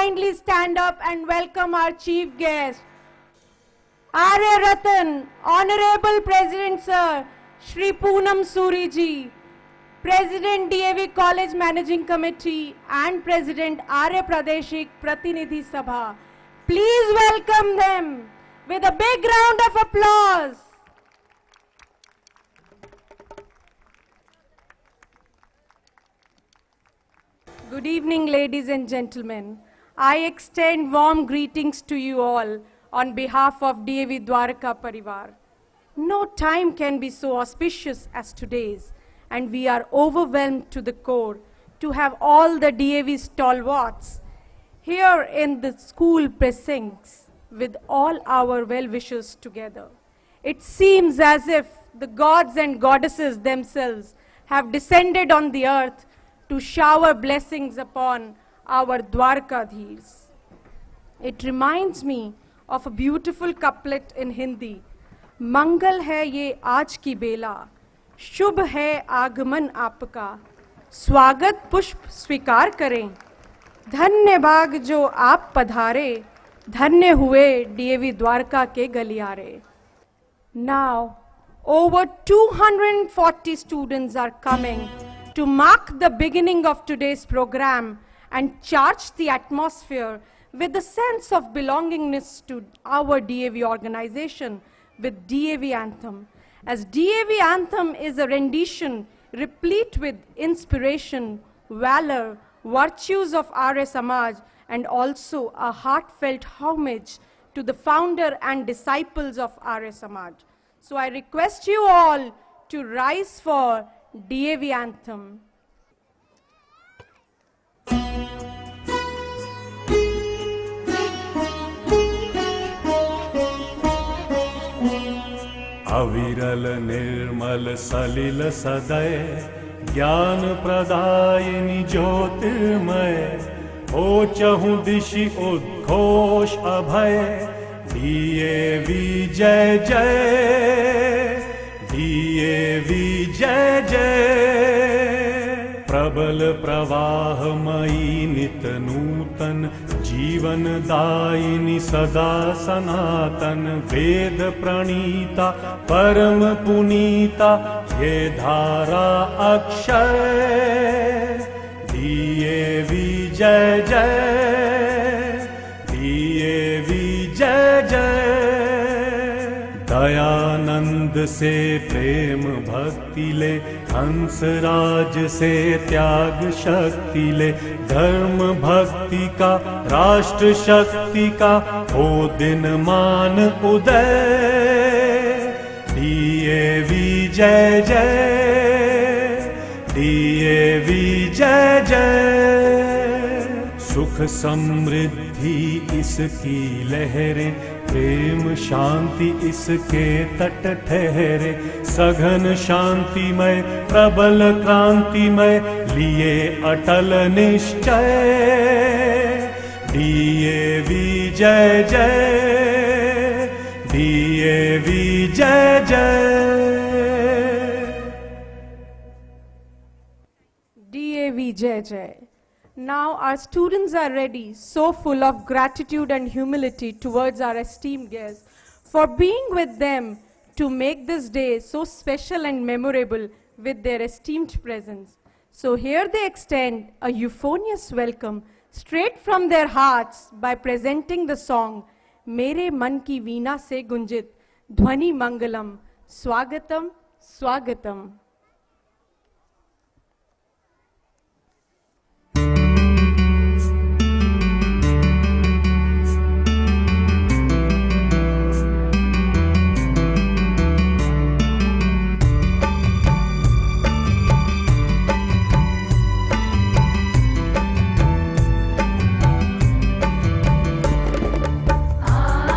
kindly stand up and welcome our chief guest, Arya Ratan, Honorable President Sir, Shri Poonam Suri ji, President DAV College Managing Committee and President Arya Pradeshik Pratinidhi Sabha. Please welcome them with a big round of applause. Good evening, ladies and gentlemen. I extend warm greetings to you all on behalf of DAV Dwarka Parivar. No time can be so auspicious as today's, and we are overwhelmed to the core to have all the DAV stalwarts here in the school precincts with all our well-wishers together. It seems as if the gods and goddesses themselves have descended on the earth to shower blessings upon our Dwarkadhis. It reminds me of a beautiful couplet in Hindi. Mangal hai ye aaj ki bela, shubh hai आगमन आपका, स्वागत पुष्प स्वीकार करें, धन्य भाग जो आप पधारे, धन्य हुए DAV द्वारका के गलियारे. Now, over 240 students are coming to mark the beginning of today's program and charge the atmosphere with a sense of belongingness to our DAV organization with DAV Anthem. As DAV Anthem is a rendition replete with inspiration, valor, virtues of Arya Samaj, and also a heartfelt homage to the founder and disciples of Arya Samaj. So I request you all to rise for DAV Anthem. अविरल निर्मल सलिल सदय, ज्ञान प्रदायिनी ज्योतिर्मय, ओचहु दिशि उद्घोष अभय, DAV जय जय, DAV जय जय. प्रबल प्रवाहमयी नित नूतन, जीवन दायिनी सदा सनातन, वेद प्रणीता परम पुनीता, ये धारा अक्षय, DAV जय जय, DAV जय जय. दयानंद से प्रेम भक्ति ले, हंसराज से त्याग शक्ति ले, धर्म भक्ति का राष्ट्र शक्ति का हो दिन मान उदय, DAV जय जय, DAV जय जय. सुख समृद्धि इसकी लहरें, प्रेम शांति इसके तट ठहरे, सघन शांतिमय प्रबल क्रांतिमय, लिए अटल निश्चय, DAV जय जय, DAV जय जय. DAV जय जय. Now our students are ready, so full of gratitude and humility towards our esteemed guests for being with them to make this day so special and memorable with their esteemed presence. So here they extend a euphonious welcome straight from their hearts by presenting the song Mere Man Ki Veena Se Gunjit Dhwani Mangalam. Swagatam, Swagatam. Ah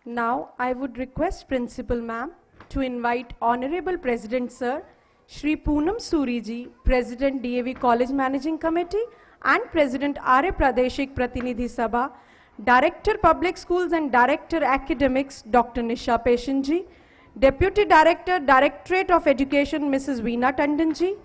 Now, I would request Principal Ma'am to invite Honorable President Sir, Shri Poonam Suri ji, President DAV College Managing Committee and President RA Pradeshik Pratinidhi Sabha, Director Public Schools and Director Academics, Dr. Nisha Peshan ji, Deputy Director, Directorate of Education, Mrs. Veena Tandon ji,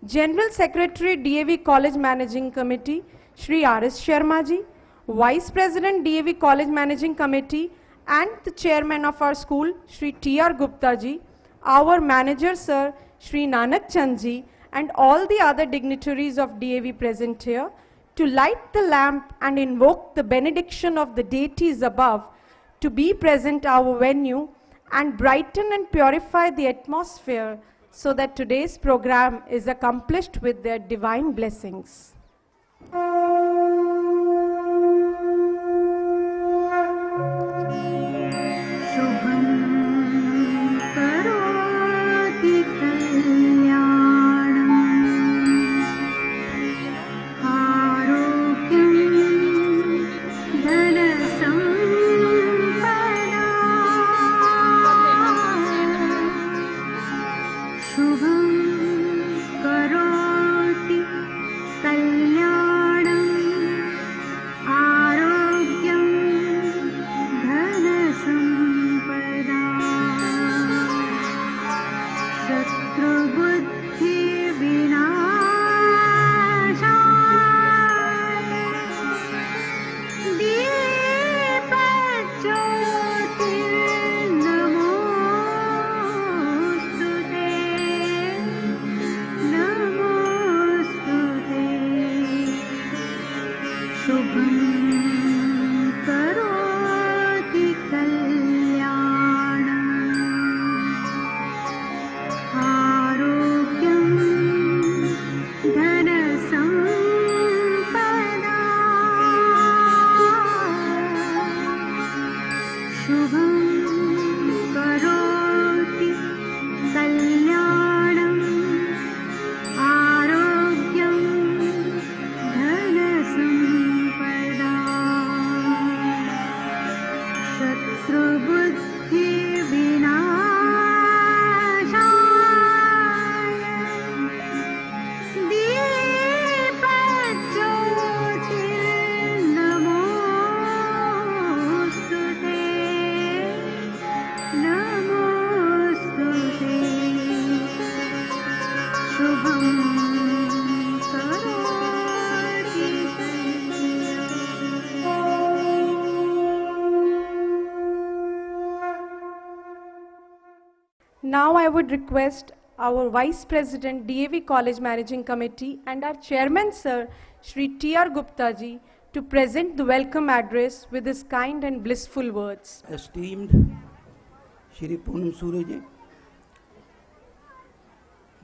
General Secretary, DAV College Managing Committee, Shri R.S. Sharma ji, Vice President, DAV College Managing Committee, and the Chairman of our school, Shri T.R. Gupta ji, our Manager, Sir, Shri Nanak Chand ji, and all the other dignitaries of DAV present here, to light the lamp and invoke the benediction of the deities above, to be present our venue, and brighten and purify the atmosphere so that today's program is accomplished with their divine blessings. Now I would request our Vice President, DAV College Managing Committee, and our Chairman, Sir, Shri T.R. Gupta ji, to present the welcome address with his kind and blissful words. Esteemed Shri Poonam Suri ji,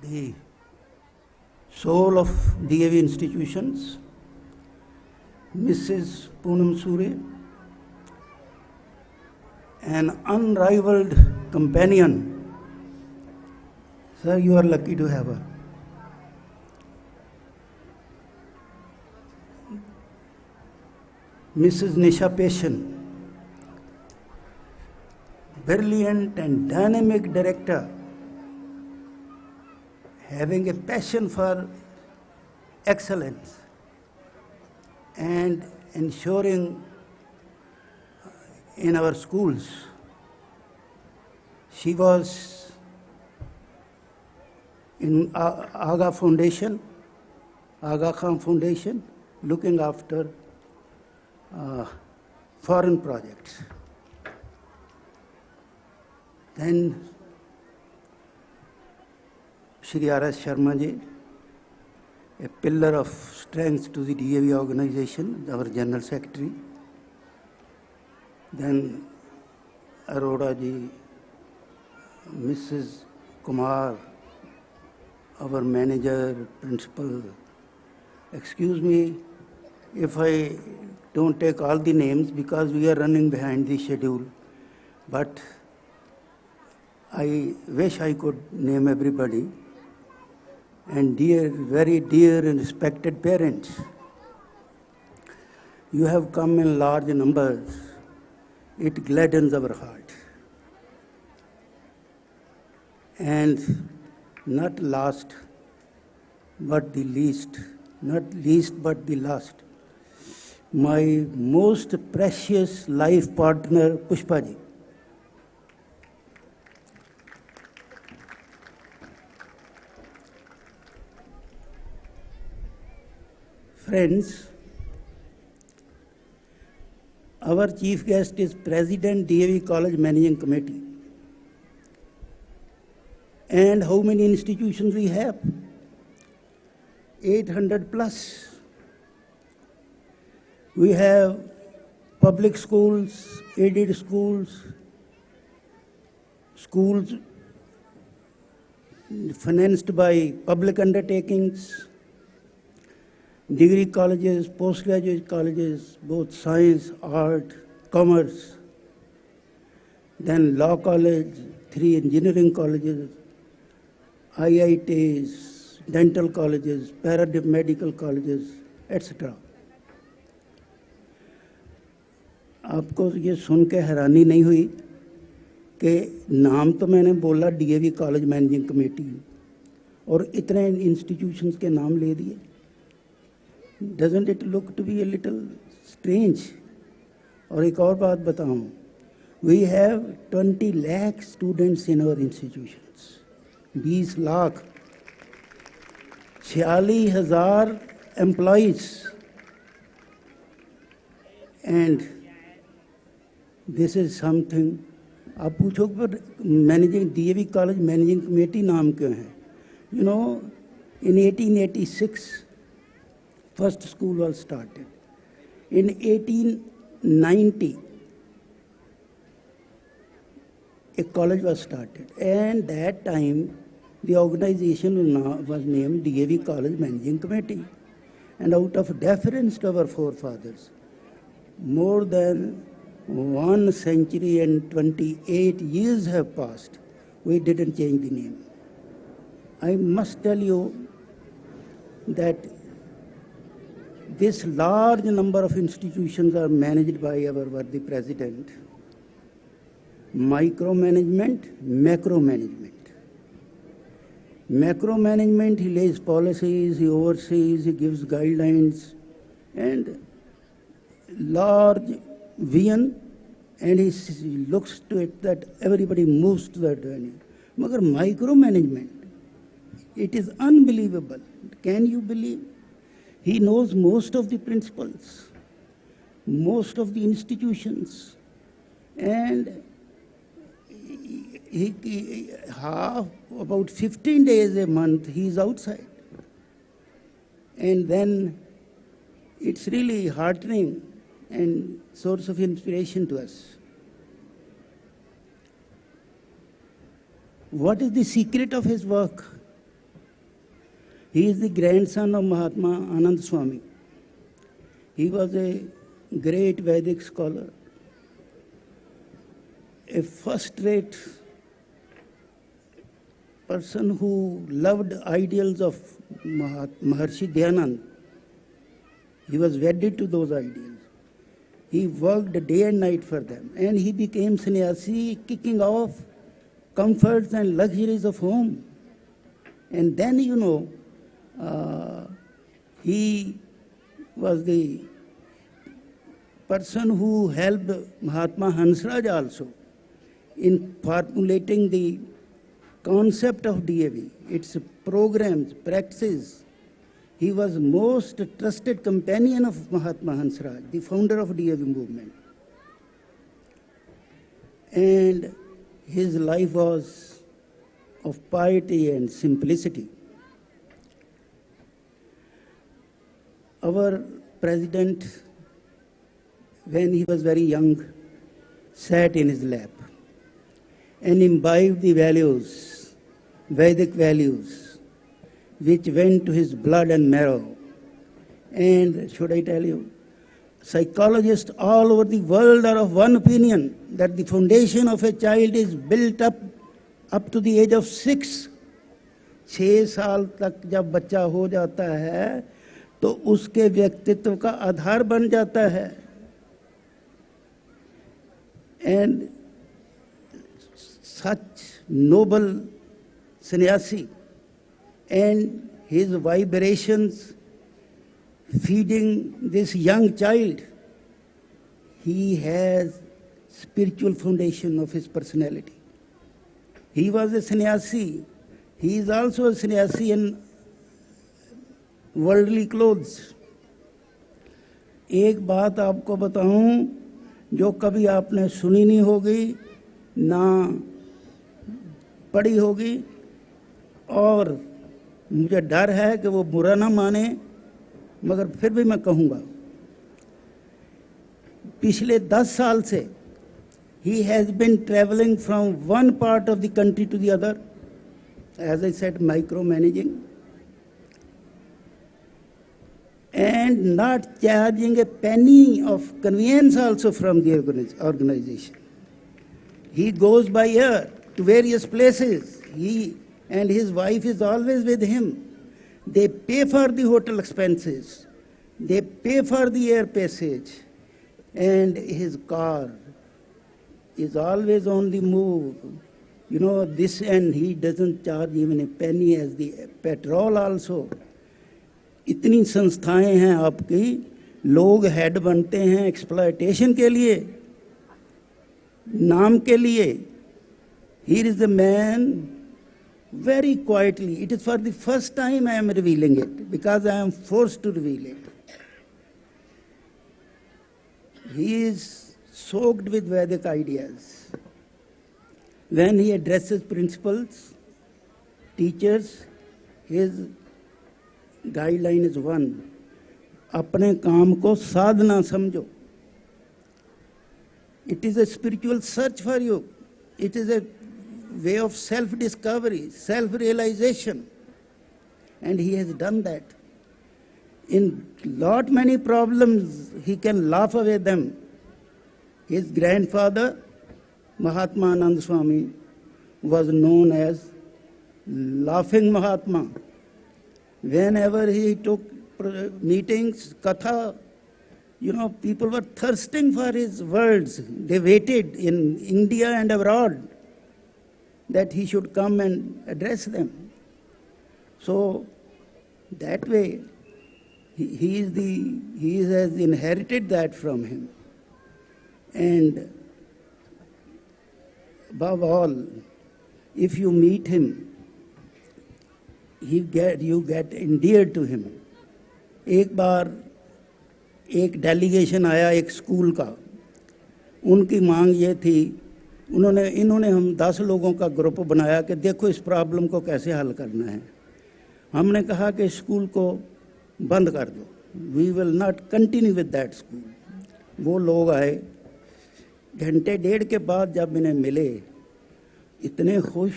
the soul of DAV institutions, Mrs. Poonam Suri, an unrivaled companion. Sir, you are lucky to have her. Mrs. Nisha Peshan, brilliant and dynamic director, having a passion for excellence and ensuring in our schools. She was in Aga Khan Foundation, looking after foreign projects. Then Shri R.S. Sharma ji, a pillar of strength to the DAV organization, our General Secretary. Then Arora ji, Mrs. Kumar, our manager, principal. Excuse me if I don't take all the names because we are running behind the schedule, but I wish I could name everybody. And dear, very dear and respected parents, you have come in large numbers It gladdens our heart. And not last, but the least, not least but the last, my most precious life partner, Pushpa ji. Friends, our chief guest is President DAV College Managing Committee. And how many institutions we have? 800 plus. We have public schools, aided schools, schools financed by public undertakings, degree colleges, postgraduate colleges, both science, art, commerce, then law college, 3 engineering colleges, IITs, dental colleges, paramedical colleges, etc. आपको ये सुन के हैरानी नहीं हुई कि नाम तो मैंने बोला DAV कॉलेज मैनेजिंग कमेटी और इतने इंस्टीट्यूशंस के नाम ले दिए? Doesn't it look to be a little strange? और एक और बात बताऊं, we have 20 lakh students in our institutions. 20 lakh, 46,000 employees, and this is something. आप पूछो पर managing DAV college managing committee नाम क्यों है? You know, in 1886 first school was started. In 1890 a college was started, and that time the organization was named DAV College Managing Committee. And out of deference to our forefathers, more than 1 century and 28 years have passed, we didn't change the name. I must tell you that this large number of institutions are managed by our worthy president. Micromanagement, macromanagement. Macromanagement, he lays policies, he oversees, he gives guidelines, and large vision, and he looks to it that everybody moves to that venue. Magar micromanagement, it is unbelievable. Can you believe? He knows most of the principals, most of the institutions, and about 15 days a month he is outside. And then it's really heartening and source of inspiration to us. What is the secret of his work? He is the grandson of Mahatma Anand Swami. He was a great Vedic scholar, a first-rate person who loved ideals of Maharshi Dyanand. He was wedded to those ideals. He worked day and night for them, and he became sannyasi, kicking off comforts and luxuries of home. And then, you know, he was the person who helped Mahatma Hansraj also in formulating the concept of DAV, its programs, practices. He was most trusted companion of Mahatma Hansraj, the founder of DAV movement. And his life was of piety and simplicity. Our president, when he was very young, sat in his lap and imbibed the values, Vedic values, which went to his blood and marrow. And should I tell you, psychologists all over the world are of one opinion, that the foundation of a child is built up to the age of 6. 6 साल तक जब बच्चा हो जाता है तो उसके व्यक्तित्व का आधार बन जाता है. And such noble sannyasi, and his vibrations feeding this young child, he has spiritual foundation of his personality. He was a sannyasi. He is also a sannyasi in worldly clothes. एक बात आपको बताऊं जो कभी आपने सुनी नहीं होगी, ना पढ़ी होगी, और मुझे डर है कि वो बुरा ना माने, मगर फिर भी मैं कहूँगा। पिछले 10 साल से he has been traveling from one part of the country to the other, as I said, micromanaging, and not charging a penny of conveyance also from the organization. He goes by air to various places. He and his wife is always with him. They pay for the hotel expenses. They pay for the air passage. And his car is always on the move. You know, this, and he doesn't charge even a penny as the petrol also. इतनी संस्थाएं हैं आपकी, लोग head बनते हैं exploitation के लिए, नाम के लिए. Here is a man very quietly. It is for the first time I am revealing it, because I am forced to reveal it. He is soaked with Vedic ideas. When he addresses principals, teachers, his guideline is one: अपने काम को साधना समझो. It is a spiritual search for you. It is a way of self-discovery, self-realization. And he has done that. In lot many problems, he can laugh away them. His grandfather, Mahatma Anand Swami, was known as Laughing Mahatma. Whenever he took meetings, katha, you know, people were thirsting for his words. They waited in India and abroad that he should come and address them. So that way, he has inherited that from him. And above all, if you meet him, you get endeared to him. एक बार एक delegation आया एक school का. उनकी मांग ये थी, इन्होंने हम 10 लोगों का ग्रुप बनाया कि देखो इस प्रॉब्लम को कैसे हल करना है. हमने कहा कि स्कूल को बंद कर दो. We will not continue with that school. वो लोग आए, घंटे डेढ़ के बाद जब इन्हें मिले, इतने खुश,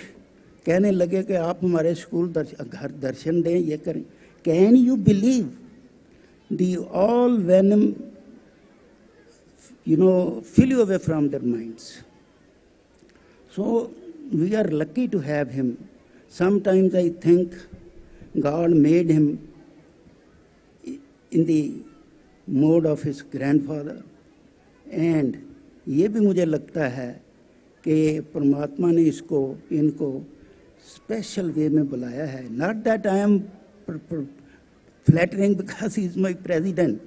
कहने लगे कि आप हमारे स्कूल घर दर्शन दें, ये करें. Can you believe the all venom, fill you away from their minds. So we are lucky to have him. Sometimes I think God made him in the mode of his grandfather. And ये भी मुझे लगता है कि परमात्मा ने इनको special वे में बुलाया है. Not that I am flattering because he is my president.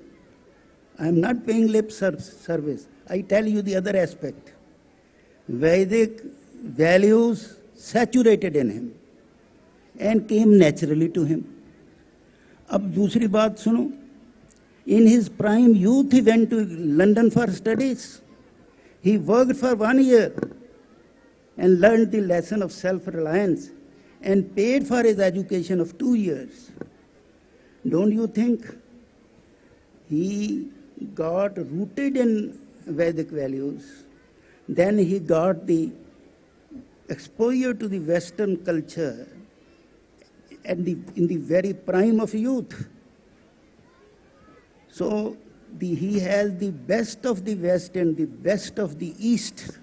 I am not paying lip service. I tell you the other aspect. Vedic values saturated in him and came naturally to him. अब दूसरी बात सुनो. In his prime youth, he went to London for studies. He worked for 1 year and learned the lesson of self-reliance and paid for his education of 2 years. Don't you think he got rooted in Vedic values? Then he got the exposure to the Western culture and in the very prime of youth. So he has the best of the West and the best of the East.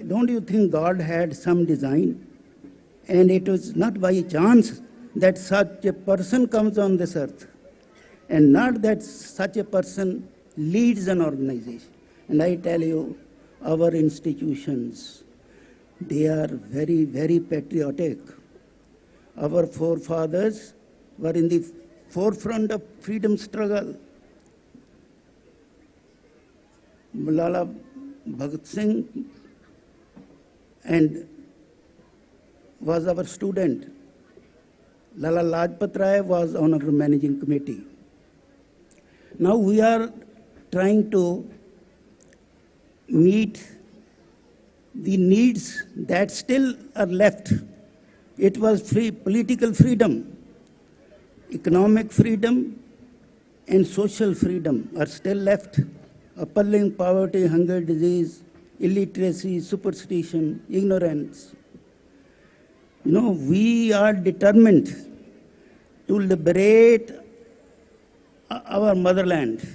Don't you think God had some design? And it was not by chance that such a person comes on this earth, and not that such a person leads an organization, And I tell you, our institutions, they are very, very patriotic. Our forefathers were in the forefront of freedom struggle. Malala Bhagat Singh and was our student. Lala Lajpat Rai was on our managing committee. Now we are trying to meet the needs that still are left. It was political freedom, economic freedom, and social freedom are still left. Appalling poverty, hunger, disease, illiteracy, superstition, ignorance. You know, we are determined to liberate our motherland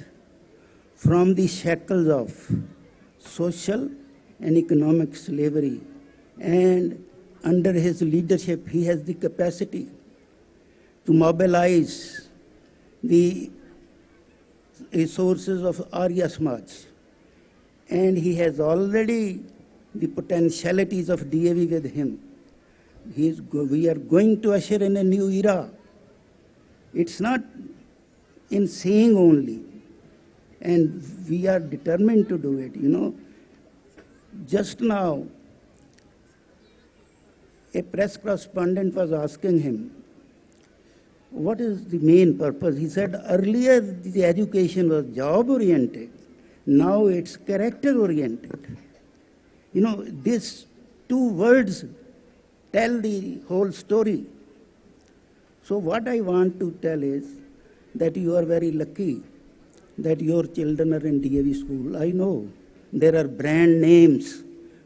from the shackles of social and economic slavery. And under his leadership, he has the capacity to mobilize the resources of Arya Samaj. And he has already the potentialities of DAV with him. We are going to usher in a new era. It's not in saying only. And we are determined to do it, you know. Just now, a press correspondent was asking him, what is the main purpose? He said, earlier the education was job-oriented. Now it's character-oriented. You know, these two words tell the whole story. So what I want to tell is that you are very lucky that your children are in DAV school. I know there are brand names.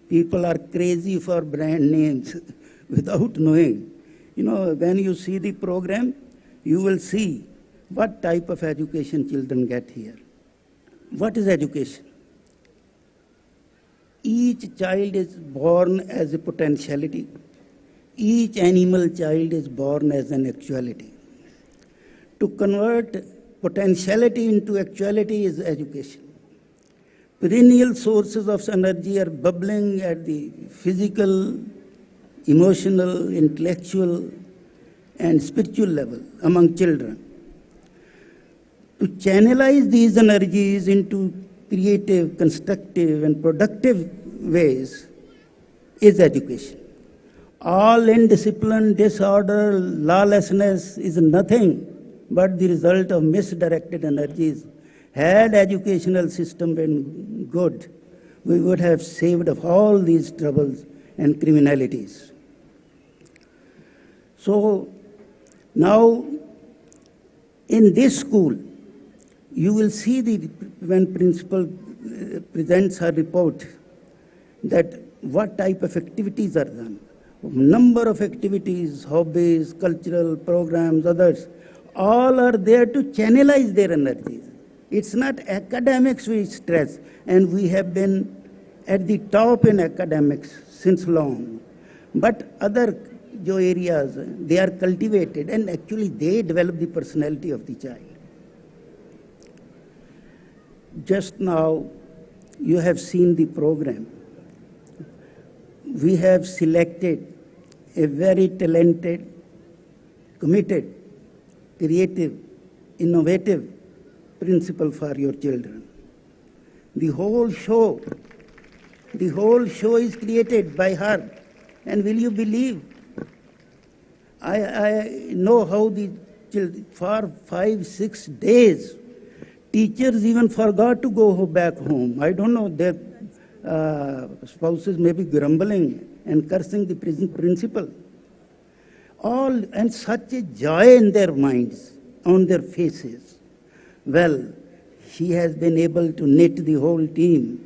People are crazy for brand names without knowing. You know, when you see the program, you will see what type of education children get here. What is education? Each child is born as a potentiality. Each animal child is born as an actuality. To convert potentiality into actuality is education. Perennial sources of energy are bubbling at the physical, emotional, intellectual, and spiritual level among children. To channelize these energies into creative, constructive, and productive ways is education. All indiscipline, disorder, lawlessness is nothing but the result of misdirected energies. Had educational system been good, we would have saved of all these troubles and criminalities. So now in this school, you will see when principal presents her report that what type of activities are done. Number of activities, hobbies, cultural programs, others, all are there to channelize their energies. It's not academics we stress, and we have been at the top in academics since long. But other areas, they are cultivated, and actually they develop the personality of the child. Just now, you have seen the program. We have selected a very talented, committed, creative, innovative principal for your children. The whole show is created by her. And will you believe, I know how the children, for 5-6 days, teachers even forgot to go back home. I don't know, their spouses may be grumbling and cursing the principal. All, and such a joy in their minds, on their faces. Well, she has been able to knit the whole team,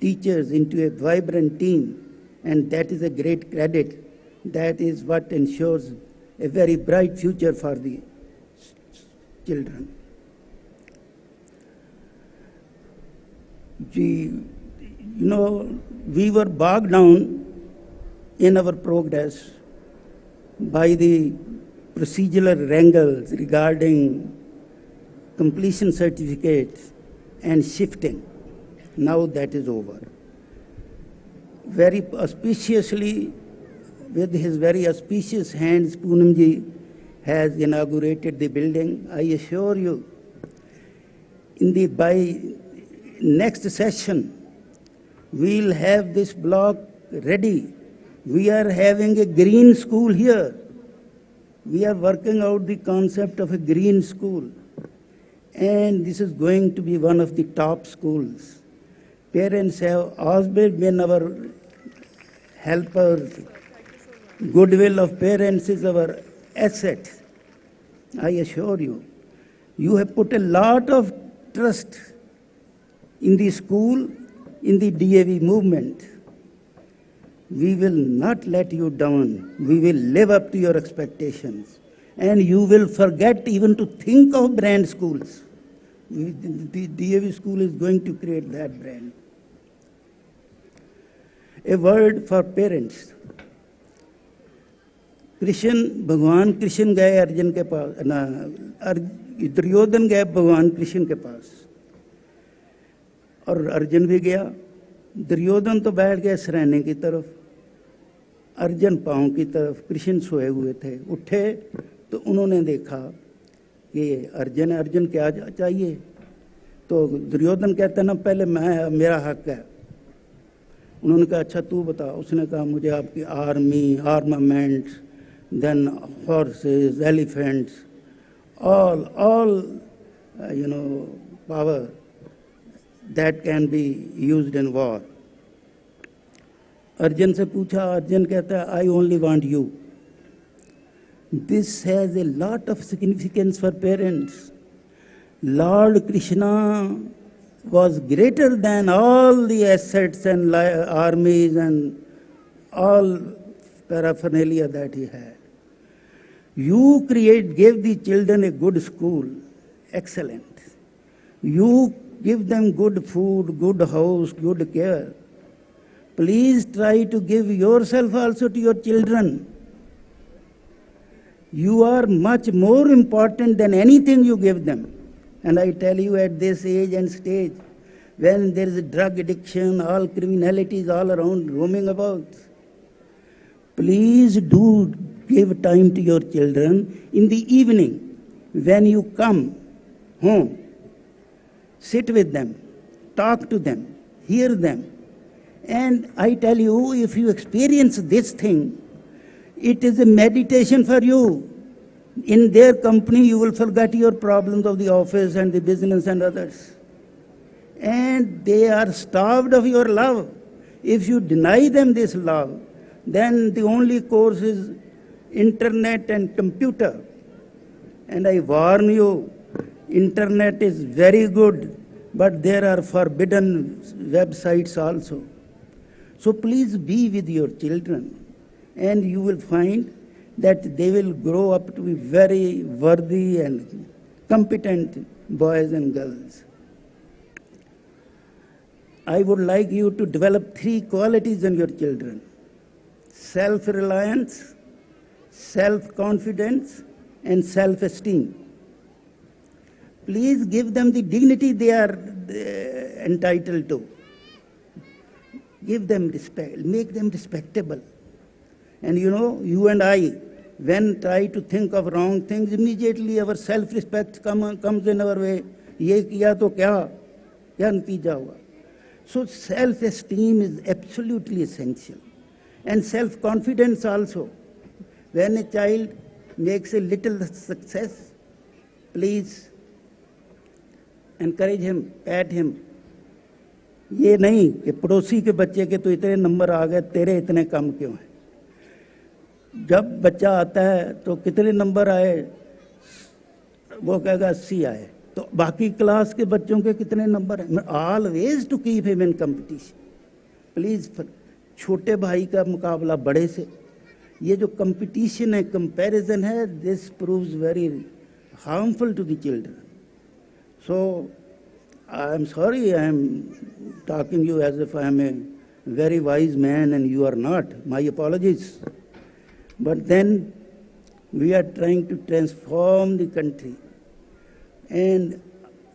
teachers, into a vibrant team, and that is a great credit. That is what ensures a very bright future for the children. You know, we were bogged down in our progress by the procedural wrangles regarding completion certificates and shifting. Now that is over. Very auspiciously, with his very auspicious hands, Poonamji has inaugurated the building. I assure you, by next session, we'll have this block ready. We are having a green school here. We are working out the concept of a green school. And this is going to be one of the top schools. Parents have always been our helpers. Goodwill of parents is our asset. I assure you. You have put a lot of trust in the school, in the DAV movement. We will not let you down. We will live up to your expectations. And you will forget even to think of brand schools. The DAV school is going to create that brand. A word for parents. भगवान कृष्ण गए अर्जुन के पास, दुर्योधन गए भगवान कृष्ण के पास, और अर्जुन भी गया। दुर्योधन तो बैठ गया सरैने की तरफ, अर्जुन पाँव की तरफ, कृष्ण सोए हुए थे। उठे तो उन्होंने देखा कि अर्जुन क्या चाहिए, तो दुर्योधन कहता ना पहले मेरा हक है। उन्होंने कहा अच्छा तू बता। उसने कहा मुझे आपकी army, armaments, then horses, elephants, all power that can be used in war. Arjun से पूछा, अर्जुन कहता है I only want you. This has a lot of significance for parents. Lord Krishna was greater than all the assets and armies and all paraphernalia that he had. You gave the children a good school, excellent. You give them good food, good house, good care. Please try to give yourself also to your children. You are much more important than anything you give them. And I tell you at this age and stage, when there is drug addiction, all criminality is all around roaming about. Please do give time to your children in the evening when you come home. Sit with them, talk to them, hear them. And I tell you, if you experience this thing, it is a meditation for you. In their company, you will forget your problems of the office and the business and others. And they are starved of your love. If you deny them this love, then the only course is internet and computer. And I warn you, internet is very good, but there are forbidden websites also. So please be with your children, and you will find that they will grow up to be very worthy and competent boys and girls. I would like you to develop 3 qualities in your children: self-reliance, self-confidence, and self-esteem. Please give them the dignity they are entitled to. Give them respect, make them respectable. And you and I, when try to think of wrong things, immediately our self-respect comes in our way. ये किया तो क्या नतीजा होगा? So self-esteem is absolutely essential. And self-confidence also. When a child makes a little success, please encourage him, pat him. ये नहीं कि पड़ोसी के बच्चे के तो इतने नंबर आ गए, तेरे इतने कम क्यों हैं? जब बच्चा आता है तो कितने नंबर आए, वो कहेगा 80 आए, तो बाकी क्लास के बच्चों के कितने नंबर हैं? Always to keep him in competition. Please, छोटे भाई का मुकाबला बड़े से. ये जो कंपटीशन है, कंपैरिजन है, this proves very harmful to the children. So I am sorry, I am talking you as if I am a very wise man and you are not. My apologies. But then we are trying to transform the country, and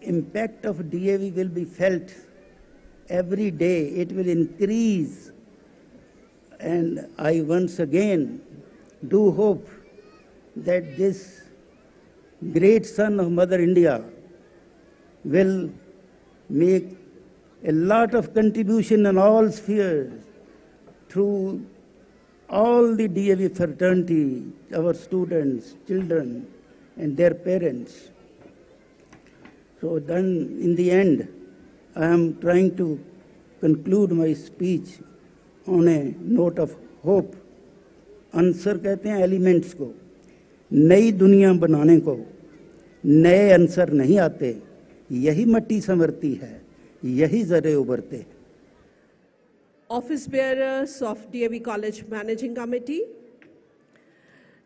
impact of DAV will be felt every day it will increase. And I once again do hope that this great son of Mother India will make a lot of contribution in all spheres through all the DAV fraternity, our students, children, and their parents. So then, in the end, I am trying to conclude my speech on a note of hope. Answer कहते हैं elements को, नई दुनिया बनाने को नए answer नहीं आते, यही मट्टी संवरती है, यही जरे उभरते हैं. Office bearers of DAV College Managing Committee,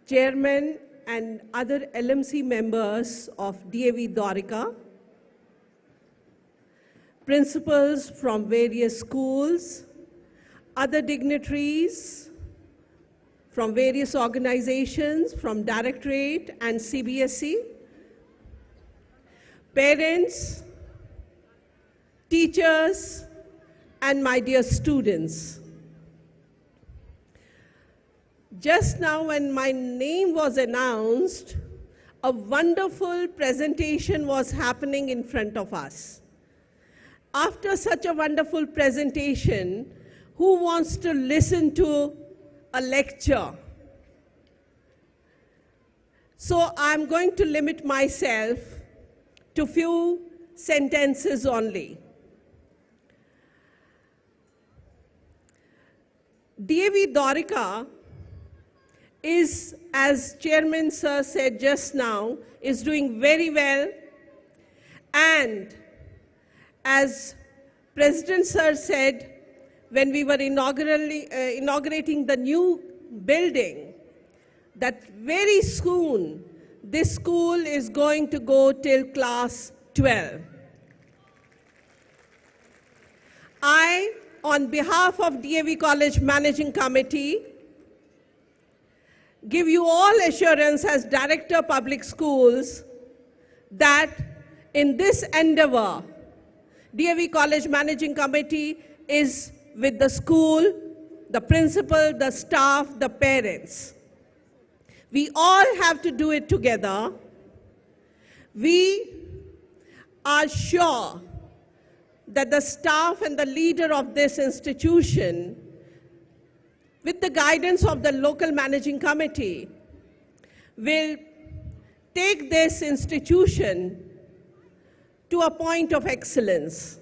Chairman and other LMC members of DAV Dwarka, principals from various schools, other dignitaries from various organizations, from Directorate and CBSE, parents, teachers, and my dear students. Just now when my name was announced, a wonderful presentation was happening in front of us. After such a wonderful presentation, who wants to listen to a lecture? So I'm going to limit myself to few sentences only. DAV Dwarka is, as Chairman Sir said just now, is doing very well, and as President Sir said, when we were inaugurating the new building, that very soon this school is going to go till class 12. I, on behalf of DAV College Managing Committee, give you all assurance as Director Public Schools that in this endeavor, DAV College Managing Committee is with the school, the principal, the staff, the parents. We all have to do it together. We are sure that the staff and the leader of this institution, with the guidance of the local managing committee, will take this institution to a point of excellence.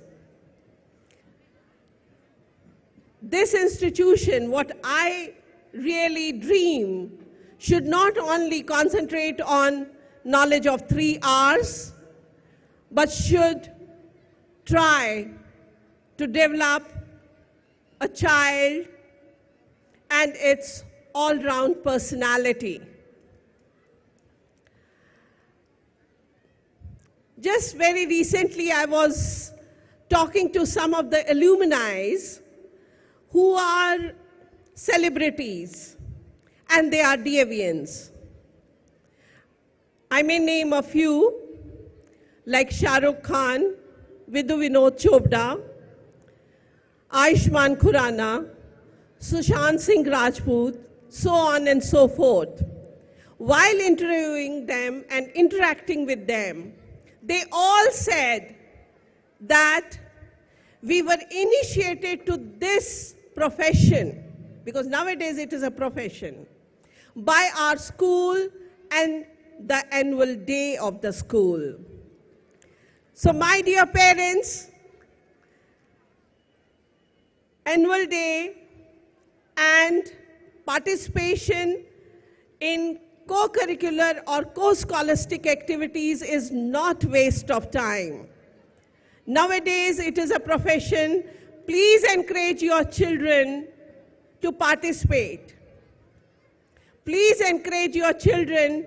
This institution, what I really dream, should not only concentrate on knowledge of 3 R's, but should try to develop a child and its all-round personality. Just very recently, I was talking to some of the alumni who are celebrities, and they are DAVians. I may name a few, like Shah Rukh Khan, Vidhu Vinod Chopra, Ayushmann Khurrana, Sushant Singh Rajput, so on and so forth. While interviewing them and interacting with them, they all said that we were initiated to this profession, because nowadays it is a profession, by our school and the annual day of the school. So my dear parents, annual day and participation in co-curricular or co-scholastic activities is not waste of time. Nowadays, it is a profession. Please encourage your children to participate. Please encourage your children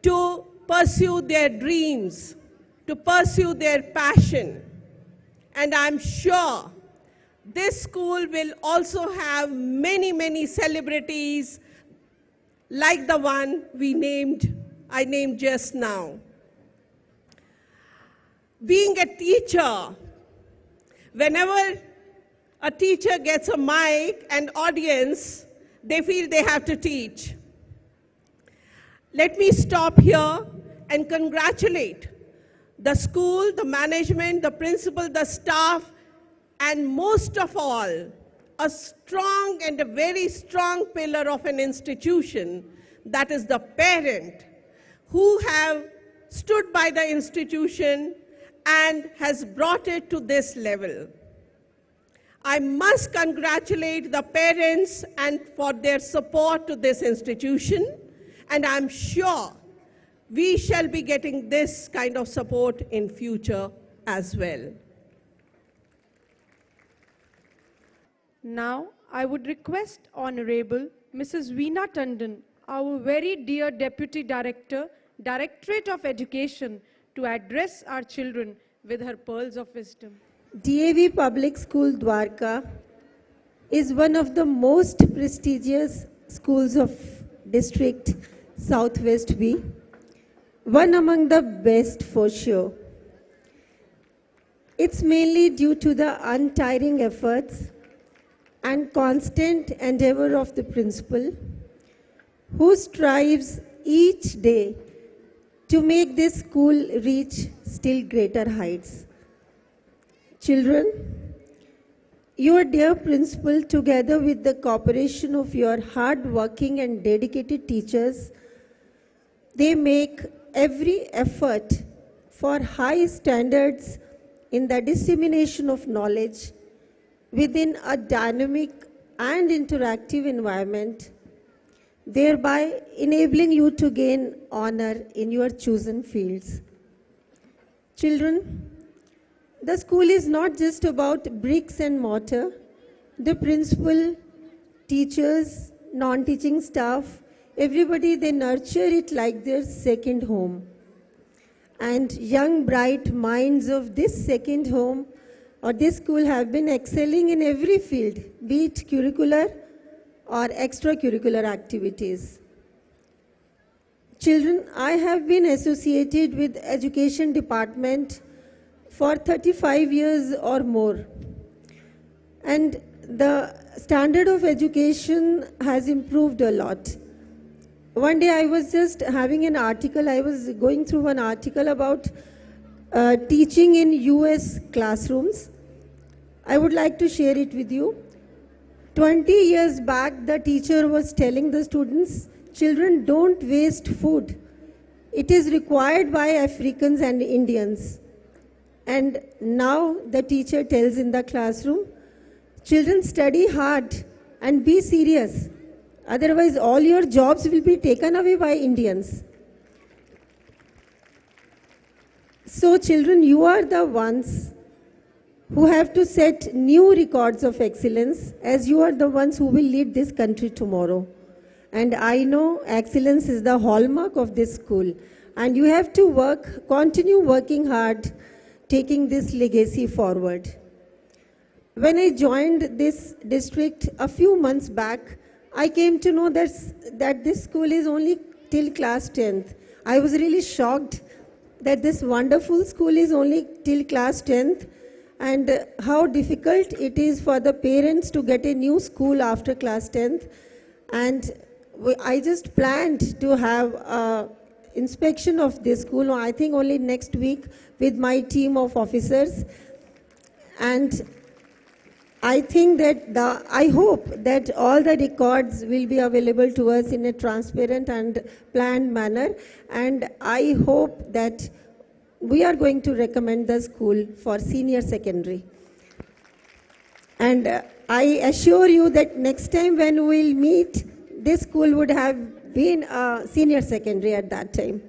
to pursue their dreams, to pursue their passion. And I'm sure this school will also have many, many celebrities like the one I named just now. Being a teacher, whenever a teacher gets a mic and audience, they feel they have to teach. Let me stop here and congratulate the school, the management, the principal, the staff, and most of all, a strong and a very strong pillar of an institution, that is the parent, who have stood by the institution and has brought it to this level. I must congratulate the parents and for their support to this institution, and I'm sure we shall be getting this kind of support in future as well. Now, I would request Honorable Mrs. Veena Tandon, our very dear Deputy Director, Directorate of Education, to address our children with her pearls of wisdom. DAV Public School Dwarka is one of the most prestigious schools of district Southwest B, one among the best for sure. It's mainly due to the untiring efforts and constant endeavor of the principal, who strives each day to make this school reach still greater heights. Children, your dear principal, together with the cooperation of your hard-working and dedicated teachers, they make every effort for high standards in the dissemination of knowledge within a dynamic and interactive environment, thereby enabling you to gain honor in your chosen fields. Children, the school is not just about bricks and mortar. The principal, teachers, non-teaching staff, everybody, they nurture it like their second home. And young, bright minds of this second home or this school have been excelling in every field, be it curricular or extracurricular activities. Children, I have been associated with education department for 35 years or more. And the standard of education has improved a lot. One day I was just having an article, I was going through an article about teaching in US classrooms. I would like to share it with you. 20 years back, the teacher was telling the students, children, don't waste food. It is required by Africans and Indians. And now the teacher tells in the classroom, children, study hard and be serious. Otherwise, all your jobs will be taken away by Indians. So, children, you are the ones who have to set new records of excellence, as you are the ones who will lead this country tomorrow. And I know excellence is the hallmark of this school. And you have to continue working hard, taking this legacy forward. When I joined this district a few months back, I came to know that this school is only till class 10th. I was really shocked that this wonderful school is only till class 10th, and how difficult it is for the parents to get a new school after class 10th. And I just planned to have an inspection of this school, I think only next week, with my team of officers. And I think that I hope that all the records will be available to us in a transparent and planned manner. And I hope that we are going to recommend the school for senior secondary. And I assure you that next time when we'll meet, this school would have been a senior secondary at that time.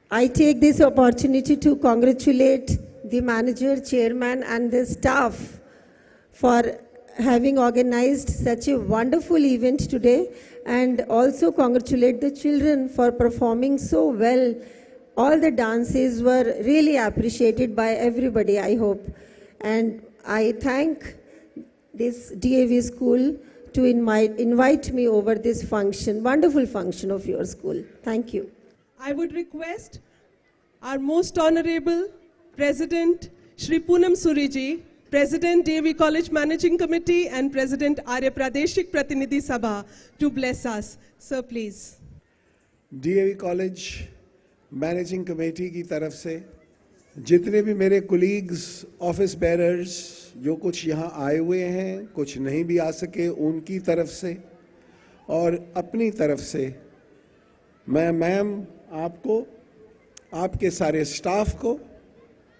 I take this opportunity to congratulate the manager, chairman, and the staff for having organized such a wonderful event today, and also congratulate the children for performing so well. All the dances were really appreciated by everybody, I hope. And I thank this DAV school to invite me over this function, wonderful function of your school. Thank you. I would request our most honorable President Shri Poonam Suri ji, President DAV College Managing Committee and President Arya Pradeshik Pratinidhi Sabha to bless us. Sir, please. DAV College Managing Committee की तरफ से जितने भी मेरे colleagues, office bearers जो कुछ यहाँ आए हुए हैं, कुछ नहीं भी आ सके, उनकी तरफ से और अपनी तरफ से मैं मैम आपको, आपके सारे स्टाफ को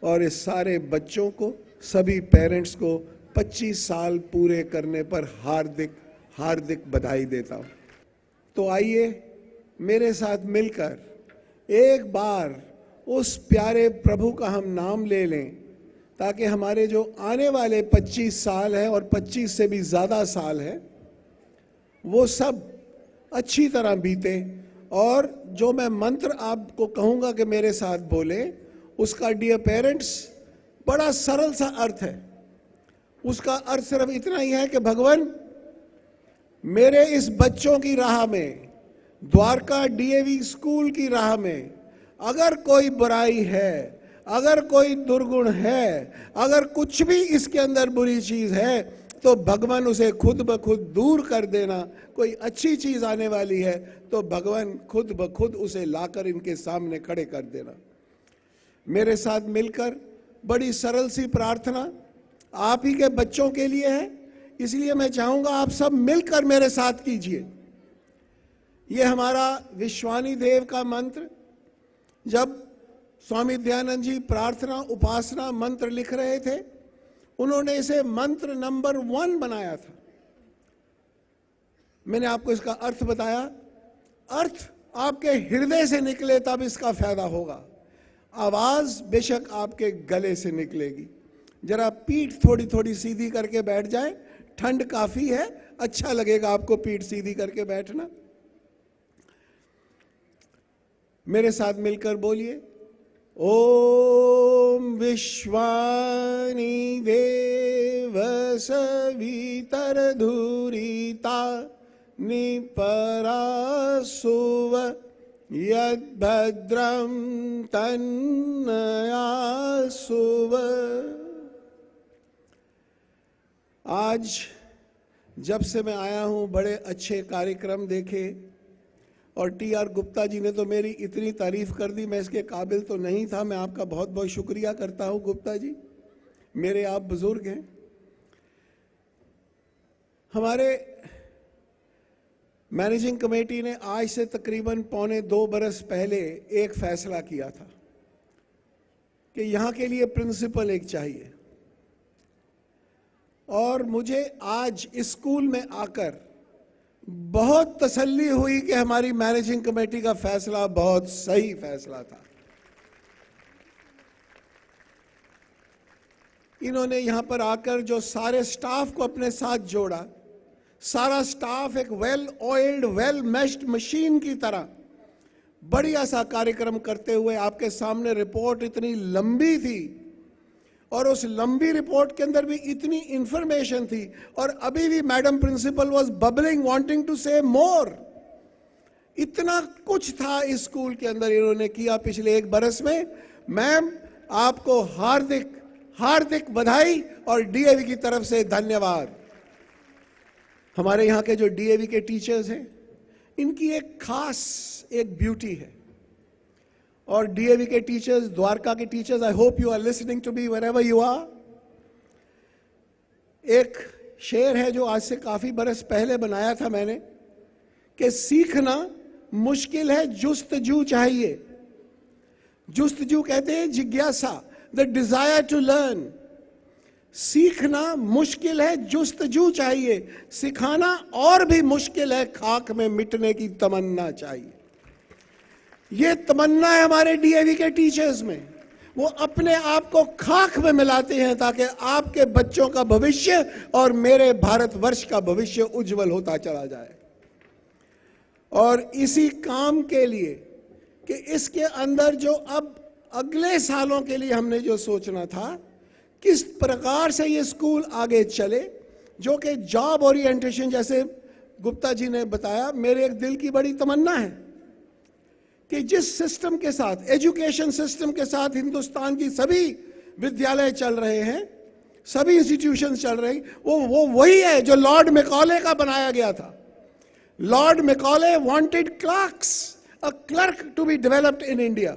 और इस सारे बच्चों को, सभी पेरेंट्स को 25 साल पूरे करने पर हार्दिक हार्दिक बधाई देता हूँ। तो आइए मेरे साथ मिलकर एक बार उस प्यारे प्रभु का हम नाम ले लें, ताकि हमारे जो आने वाले 25 साल हैं और 25 से भी ज़्यादा साल हैं वो सब अच्छी तरह बीते। और जो मैं मंत्र आपको कहूँगा कि मेरे साथ बोले, उसका डियर पेरेंट्स बड़ा सरल सा अर्थ है। उसका अर्थ सिर्फ इतना ही है कि भगवान मेरे इस बच्चों की राह में, द्वारका डीएवी स्कूल की राह में अगर कोई बुराई है, अगर कोई दुर्गुण है, अगर कुछ भी इसके अंदर बुरी चीज है, तो भगवान उसे खुद ब खुद दूर कर देना। कोई अच्छी चीज आने वाली है तो भगवान खुद ब खुद उसे लाकर इनके सामने खड़े कर देना। मेरे साथ मिलकर बड़ी सरल सी प्रार्थना आप ही के बच्चों के लिए है, इसलिए मैं चाहूंगा आप सब मिलकर मेरे साथ कीजिए। ये हमारा विश्वानी देव का मंत्र, जब स्वामी दयानंद जी प्रार्थना उपासना मंत्र लिख रहे थे, उन्होंने इसे मंत्र नंबर 1 बनाया था। मैंने आपको इसका अर्थ बताया। अर्थ आपके हृदय से निकले तब इसका फायदा होगा। आवाज बेशक आपके गले से निकलेगी। जरा पीठ थोड़ी थोड़ी सीधी करके बैठ जाए, ठंड काफी है, अच्छा लगेगा आपको पीठ सीधी करके बैठना। मेरे साथ मिलकर बोलिए, ओम विश्वानि देव सवितर धुरिता निपरासुव यद्भद्रं तन्नयासुव। आज जब से मैं आया हूं बड़े अच्छे कार्यक्रम देखे, और टी.आर. गुप्ता जी ने तो मेरी इतनी तारीफ कर दी, मैं इसके काबिल तो नहीं था। मैं आपका बहुत बहुत शुक्रिया करता हूं गुप्ता जी, मेरे आप बुजुर्ग हैं। हमारे मैनेजिंग कमेटी ने आज से तकरीबन 1.25 बरस पहले एक फैसला किया था कि यहां के लिए प्रिंसिपल एक चाहिए, और मुझे आज इस स्कूल में आकर बहुत तसल्ली हुई कि हमारी मैनेजिंग कमेटी का फैसला बहुत सही फैसला था। इन्होंने यहां पर आकर जो सारे स्टाफ को अपने साथ जोड़ा, सारा स्टाफ एक well oiled well meshed machine की तरह बढ़िया सा कार्यक्रम करते हुए, आपके सामने रिपोर्ट इतनी लंबी थी और उस लंबी रिपोर्ट के अंदर भी इतनी इंफॉर्मेशन थी, और अभी भी madam principal was bubbling wanting to say more. इतना कुछ था इस स्कूल के अंदर इन्होंने किया पिछले 1 बरस में। मैम आपको हार्दिक हार्दिक बधाई और डीएवी की तरफ से धन्यवाद। हमारे यहाँ के जो डीएवी के टीचर्स हैं, इनकी एक खास एक ब्यूटी है, और डीएवी के टीचर्स, द्वारका के teachers, I hope you are listening to me wherever you are. एक शेर है जो आज से काफी बरस पहले बनाया था मैंने, कि सीखना मुश्किल है, जुस्तजू चाहिए। जुस्तजू कहते हैं जिज्ञासा, द डिजायर टू लर्न। सीखना मुश्किल है, जुस्तजू चाहिए। सिखाना और भी मुश्किल है, खाक में मिटने की तमन्ना चाहिए। ये तमन्ना है हमारे डीएवी के टीचर्स में। वो अपने आप को खाक में मिलाते हैं ताकि आपके बच्चों का भविष्य और मेरे भारतवर्ष का भविष्य उज्जवल होता चला जाए। और इसी काम के लिए कि इसके अंदर जो अब अगले सालों के लिए हमने जो सोचना था, किस प्रकार से ये स्कूल आगे चले, जो कि जॉब ओरिएंटेशन, जैसे गुप्ता जी ने बताया, मेरे एक दिल की बड़ी तमन्ना है कि जिस सिस्टम के साथ, एजुकेशन सिस्टम के साथ हिंदुस्तान की सभी विद्यालय चल रहे हैं, सभी इंस्टीट्यूशंस चल रही, वो वही है जो लॉर्ड मैकॉले का बनाया गया था. Lord Macaulay wanted clerks, a clerk to be developed in India.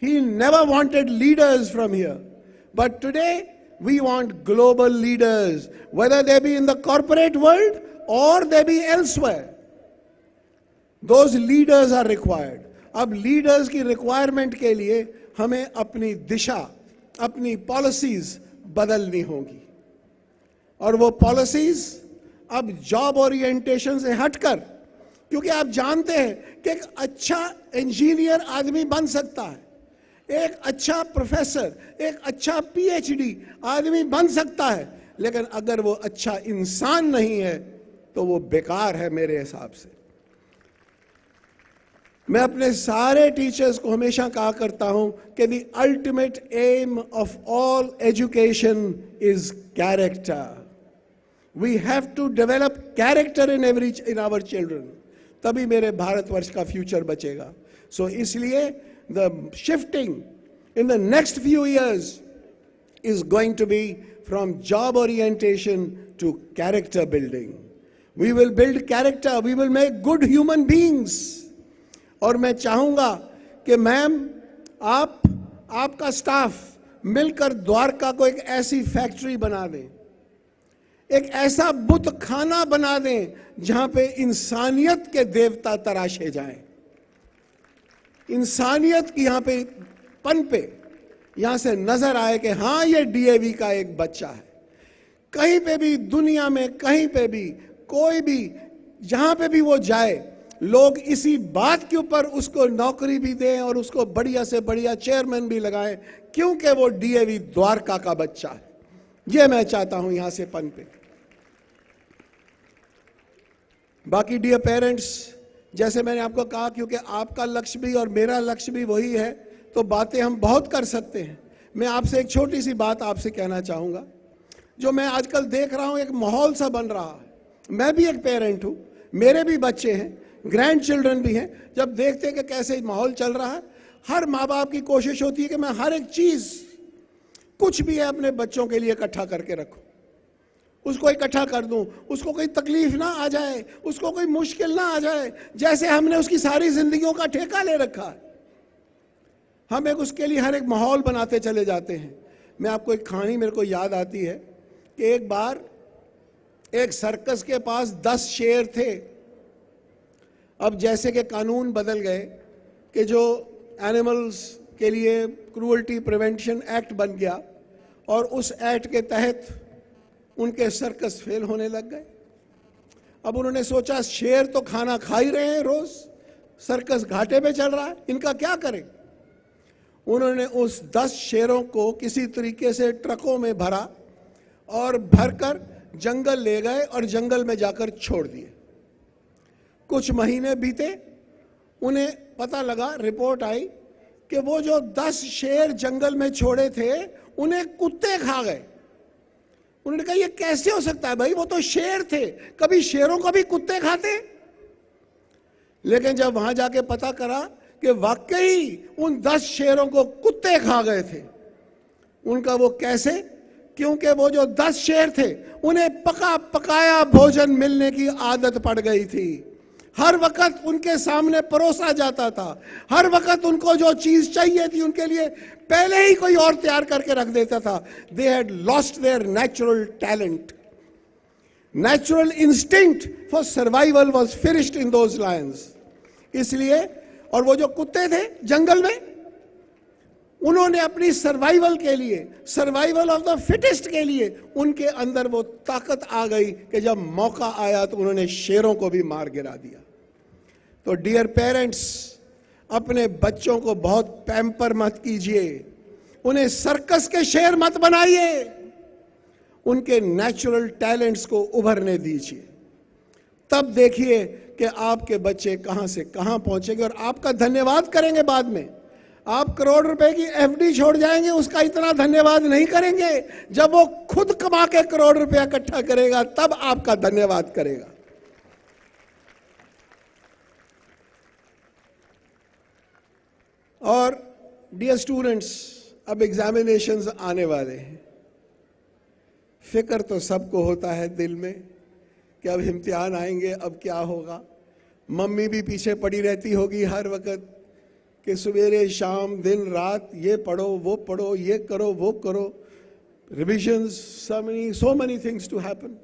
He never wanted leaders from here. But today, we want global leaders, whether they be in the corporate world or they be elsewhere. Those leaders are required. अब leaders की requirement के लिए हमें अपनी दिशा, अपनी policies बदलनी होगी. और वो policies अब job orientation से हटकर, क्योंकि आप जानते हैं कि एक अच्छा इंजीनियर आदमी बन सकता है, एक अच्छा प्रोफेसर, एक अच्छा पीएचडी आदमी बन सकता है, लेकिन अगर वो अच्छा इंसान नहीं है तो वो बेकार है मेरे हिसाब से. मैं अपने सारे टीचर्स को हमेशा कहा करता हूं कि the ultimate aim of all education is character. We have to develop character in our children. तभी मेरे भारतवर्ष का फ्यूचर बचेगा. सो इसलिए the shifting in the next few years is going to be from job orientation to character building. We will build character, we will make good human beings. और मैं चाहूंगा कि ma'am, आपका स्टाफ मिलकर द्वारका को एक ऐसी फैक्ट्री बना दें, एक ऐसा बुत खाना बना दें जहां पे इंसानियत के देवता तराशे जाएं, इंसानियत की यहां पे पनपे, यहां से नजर आए कि हां ये डीएवी का एक बच्चा है. कहीं पे भी दुनिया में, कहीं पे भी, कोई भी, जहां पे भी वो जाए, लोग इसी बात के ऊपर उसको नौकरी भी दें और उसको बढ़िया से बढ़िया चेयरमैन भी लगाएं, क्योंकि वो डीएवी द्वारका का बच्चा है. ये मैं चाहता हूं यहां से पनपे. बाकी डियर पेरेंट्स, जैसे मैंने आपको कहा, क्योंकि आपका लक्ष्य भी और मेरा लक्ष्य भी वही है, तो बातें हम बहुत कर सकते हैं. मैं आपसे एक छोटी सी बात आपसे कहना चाहूंगा. जो मैं आजकल देख रहा हूं, एक माहौल सा बन रहा है. मैं भी एक पेरेंट हूं, मेरे भी बच्चे हैं, ग्रैंड चिल्ड्रन भी हैं. जब देखते हैं कि कैसे माहौल चल रहा है, हर माँ बाप की कोशिश होती है कि मैं हर एक चीज, कुछ भी है, अपने बच्चों के लिए इकट्ठा करके रखूं, उसको इकट्ठा कर दूं, उसको कोई तकलीफ ना आ जाए, उसको कोई मुश्किल ना आ जाए, जैसे हमने उसकी सारी जिंदगियों का ठेका ले रखा है. हम एक उसके लिए हर एक माहौल बनाते चले जाते हैं. मैं आपको एक कहानी मेरे को याद आती है कि एक बार एक सर्कस के पास 10 शेर थे. अब जैसे कि कानून बदल गए कि जो एनिमल्स के लिए क्रूअल्टी प्रिवेंशन एक्ट बन गया, और उस एक्ट के तहत उनके सर्कस फेल होने लग गए. अब उन्होंने सोचा, शेर तो खाना खा ही रहे हैं रोज, सर्कस घाटे पे चल रहा है, इनका क्या करें. उन्होंने उस 10 शेरों को किसी तरीके से ट्रकों में भरा और भरकर जंगल ले गए और जंगल में जाकर छोड़ दिए. कुछ महीने बीते, उन्हें पता लगा, रिपोर्ट आई कि वो जो 10 शेर जंगल में छोड़े थे उन्हें कुत्ते खा गए. उन्होंने कहा, ये कैसे हो सकता है भाई, वो तो शेर थे, कभी शेरों को भी कुत्ते खाते. लेकिन जब वहां जाके पता करा कि वाकई उन 10 शेरों को कुत्ते खा गए थे. उनका वो कैसे, क्योंकि वो जो 10 शेर थे उन्हें पका पकाया भोजन मिलने की आदत पड़ गई थी. हर वक्त उनके सामने परोसा जाता था, हर वक्त उनको जो चीज चाहिए थी उनके लिए पहले ही कोई और तैयार करके रख देता था. They had lost their natural talent. Natural instinct for survival was finished in those Lions. इसलिए, और वो जो कुत्ते थे जंगल में, उन्होंने अपनी सर्वाइवल के लिए, सर्वाइवल ऑफ द फिटेस्ट के लिए, उनके अंदर वो ताकत आ गई कि जब मौका आया तो उन्होंने शेरों को भी मार गिरा दिया. तो डियर पेरेंट्स, अपने बच्चों को बहुत पैम्पर मत कीजिए, उन्हें सर्कस के शेर मत बनाइए, उनके नेचुरल टैलेंट्स को उभरने दीजिए. तब देखिए कि आपके बच्चे कहां से कहां पहुंचेंगे और आपका धन्यवाद करेंगे. बाद में आप करोड़ रुपए की एफडी छोड़ जाएंगे, उसका इतना धन्यवाद नहीं करेंगे. जब वो खुद कमा के करोड़ रुपया इकट्ठा करेगा तब आपका धन्यवाद करेगा. और डियर स्टूडेंट्स, अब एग्जामिनेशंस आने वाले हैं। फिक्र तो सबको होता है दिल में कि अब इम्तिहान आएंगे, अब क्या होगा। मम्मी भी पीछे पड़ी रहती होगी हर वक्त कि सवेरे शाम दिन रात ये पढ़ो वो पढ़ो, ये करो वो करो, revisions, so many things to happen।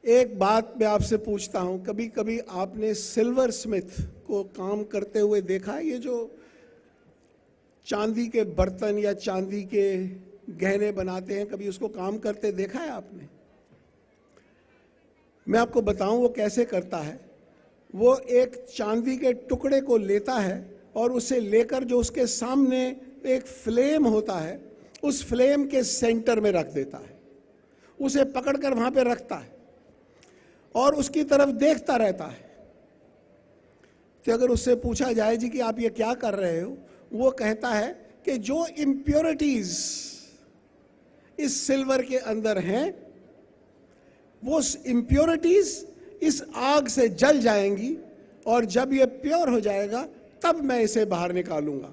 एक बात मैं आपसे पूछता हूं, कभी कभी आपने सिल्वर स्मिथ को काम करते हुए देखा है? ये जो चांदी के बर्तन या चांदी के गहने बनाते हैं, कभी उसको काम करते देखा है आपने? मैं आपको बताऊं वो कैसे करता है। वो एक चांदी के टुकड़े को लेता है और उसे लेकर जो उसके सामने एक फ्लेम होता है, उस फ्लेम के सेंटर में रख देता है, उसे पकड़कर वहां पे रखता है और उसकी तरफ देखता रहता है। तो अगर उससे पूछा जाए जी कि आप ये क्या कर रहे हो, वो कहता है कि जो इम्प्योरिटीज इस सिल्वर के अंदर हैं, वो इम्प्योरिटीज इस आग से जल जाएंगी और जब ये प्योर हो जाएगा तब मैं इसे बाहर निकालूंगा।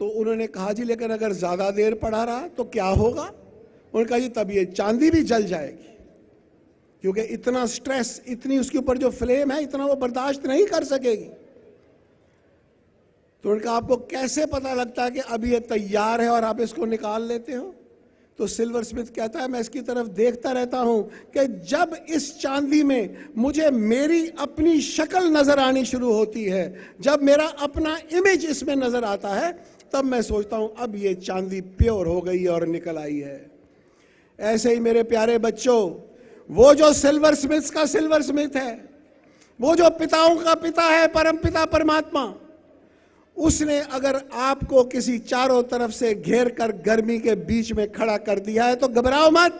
तो उन्होंने कहा जी लेकिन अगर ज्यादा देर पड़ा रहा तो क्या होगा? उन्होंने कहा जी तब ये चांदी भी जल जाएगी, क्योंकि इतना स्ट्रेस, इतनी उसके ऊपर जो फ्लेम है, इतना वो बर्दाश्त नहीं कर सकेगी। तो उनका आपको कैसे पता लगता है कि अब ये तैयार है और आप इसको निकाल लेते हो? तो सिल्वर स्मिथ कहता है मैं इसकी तरफ देखता रहता हूं कि जब इस चांदी में मुझे मेरी अपनी शक्ल नजर आनी शुरू होती है, जब मेरा अपना इमेज इसमें नजर आता है, तब मैं सोचता हूं अब ये चांदी प्योर हो गई और निकल आई है। ऐसे ही मेरे प्यारे बच्चों, वो जो सिल्वर स्मिथ का सिल्वर स्मिथ है, वो जो पिताओं का पिता है, परम पिता परमात्मा, उसने अगर आपको किसी चारों तरफ से घेर कर गर्मी के बीच में खड़ा कर दिया है तो घबराओ मत।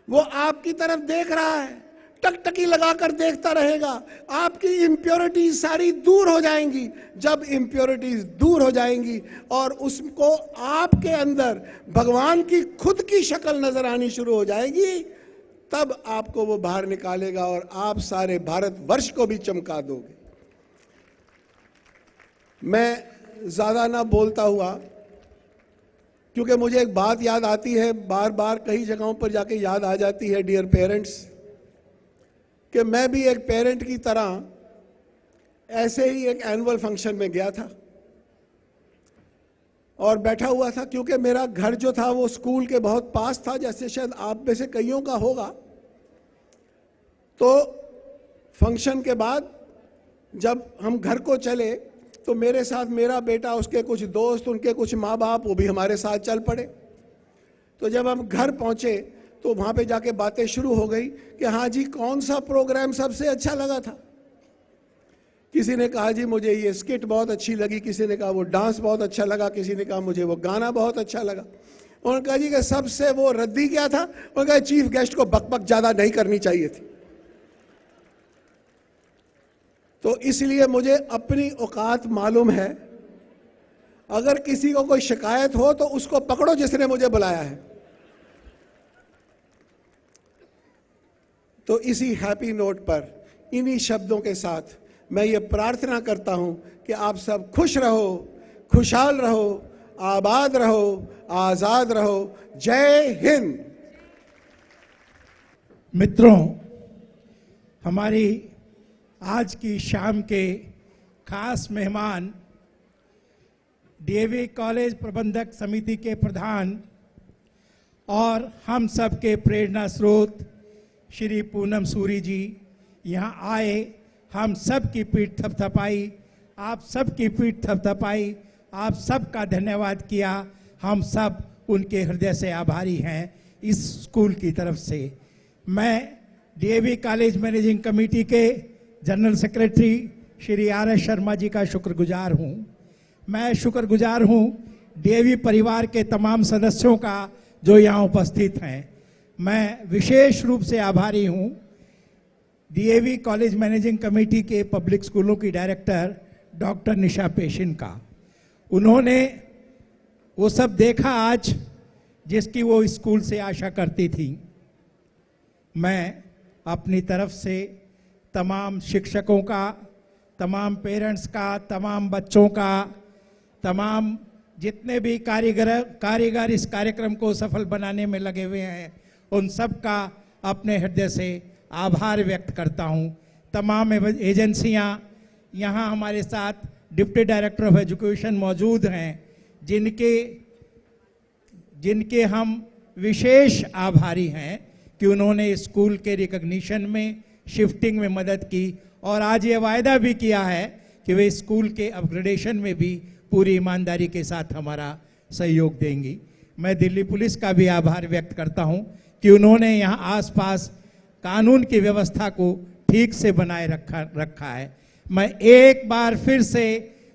वो आपकी तरफ देख रहा है, टकटकी लगाकर देखता रहेगा। आपकी इंप्योरिटीज सारी दूर हो जाएंगी। जब इंप्योरिटीज दूर हो जाएंगी और उसको आपके अंदर भगवान की खुद की शक्ल नजर आनी शुरू हो जाएगी, तब आपको वो बाहर निकालेगा और आप सारे भारतवर्ष को भी चमका दोगे। मैं ज्यादा ना बोलता हुआ, क्योंकि मुझे एक बात याद आती है, बार बार कई जगहों पर जाके याद आ जाती है, डियर पेरेंट्स, कि मैं भी एक पेरेंट की तरह ऐसे ही एक एनुअल फंक्शन में गया था और बैठा हुआ था। क्योंकि मेरा घर जो था वो स्कूल के बहुत पास था, जैसे शायद आप में से कईयों का होगा। तो फंक्शन के बाद जब हम घर को चले तो मेरे साथ मेरा बेटा, उसके कुछ दोस्त, उनके कुछ माँ बाप, वो भी हमारे साथ चल पड़े। तो जब हम घर पहुंचे तो वहां पे जाके बातें शुरू हो गई कि हाँ जी कौन सा प्रोग्राम सबसे अच्छा लगा था। किसी ने कहा जी मुझे ये स्किट बहुत अच्छी लगी, किसी ने कहा वो डांस बहुत अच्छा लगा, किसी ने कहा मुझे वो गाना बहुत अच्छा लगा। उन्होंने कहा जी कि सबसे वो रद्दी क्या था? उन्होंने कहा चीफ गेस्ट को बकबक ज्यादा नहीं करनी चाहिए थी। तो इसलिए मुझे अपनी औकात मालूम है। अगर किसी को कोई शिकायत हो तो उसको पकड़ो जिसने मुझे बुलाया है। तो इसी हैप्पी नोट पर, इन्हीं शब्दों के साथ मैं ये प्रार्थना करता हूं कि आप सब खुश रहो, खुशहाल रहो, आबाद रहो, आजाद रहो। जय हिंद। मित्रों, हमारी आज की शाम के खास मेहमान डीएवी कॉलेज प्रबंधक समिति के प्रधान और हम सब के प्रेरणा स्रोत श्री पूनम सूरी जी यहाँ आए। हम सब की पीठ थपथपाई, आप सब की पीठ थपथपाई, आप सब का धन्यवाद किया। हम सब उनके हृदय से आभारी हैं इस स्कूल की तरफ से। मैं डीएवी कॉलेज मैनेजिंग कमेटी के जनरल सेक्रेटरी श्री आर.एस. शर्मा जी का शुक्रगुजार हूँ। मैं शुक्रगुजार हूँ डीएवी परिवार के तमाम सदस्यों का जो यहाँ उपस्थित हैं। मैं विशेष रूप से आभारी हूँ डीएवी कॉलेज मैनेजिंग कमेटी के पब्लिक स्कूलों की डायरेक्टर डॉक्टर निशा पेशिन का। उन्होंने वो सब देखा आज जिसकी वो स्कूल से आशा करती थी। मैं अपनी तरफ से तमाम शिक्षकों का, तमाम पेरेंट्स का, तमाम बच्चों का, तमाम जितने भी कारीगर इस कार्यक्रम को सफल बनाने में लगे हुए हैं, उन सब का अपने हृदय से आभार व्यक्त करता हूं। तमाम एजेंसियां यहाँ हमारे साथ डिप्टी डायरेक्टर ऑफ एजुकेशन मौजूद हैं, जिनके हम विशेष आभारी हैं कि उन्होंने स्कूल के रिकॉग्निशन में, शिफ्टिंग में मदद की और आज ये वायदा भी किया है कि वे स्कूल के अपग्रेडेशन में भी पूरी ईमानदारी के साथ हमारा सहयोग देंगी। मैं दिल्ली पुलिस का भी आभार व्यक्त करता हूं कि उन्होंने यहाँ आसपास कानून की व्यवस्था को ठीक से बनाए रखा है। मैं एक बार फिर से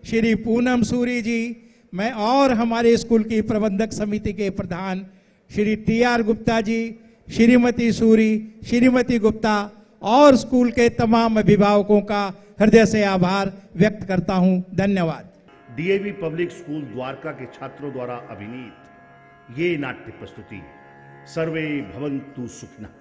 श्री पूनम सूरी जी, मैं और हमारे स्कूल की प्रबंधक समिति के प्रधान श्री TR गुप्ता जी, श्रीमती सूरी, श्रीमती गुप्ता और स्कूल के तमाम अभिभावकों का हृदय से आभार व्यक्त करता हूं। धन्यवाद। DAV पब्लिक स्कूल द्वारका के छात्रों द्वारा अभिनीत ये नाट्य प्रस्तुति सर्वे भवन्तु सुखिनः।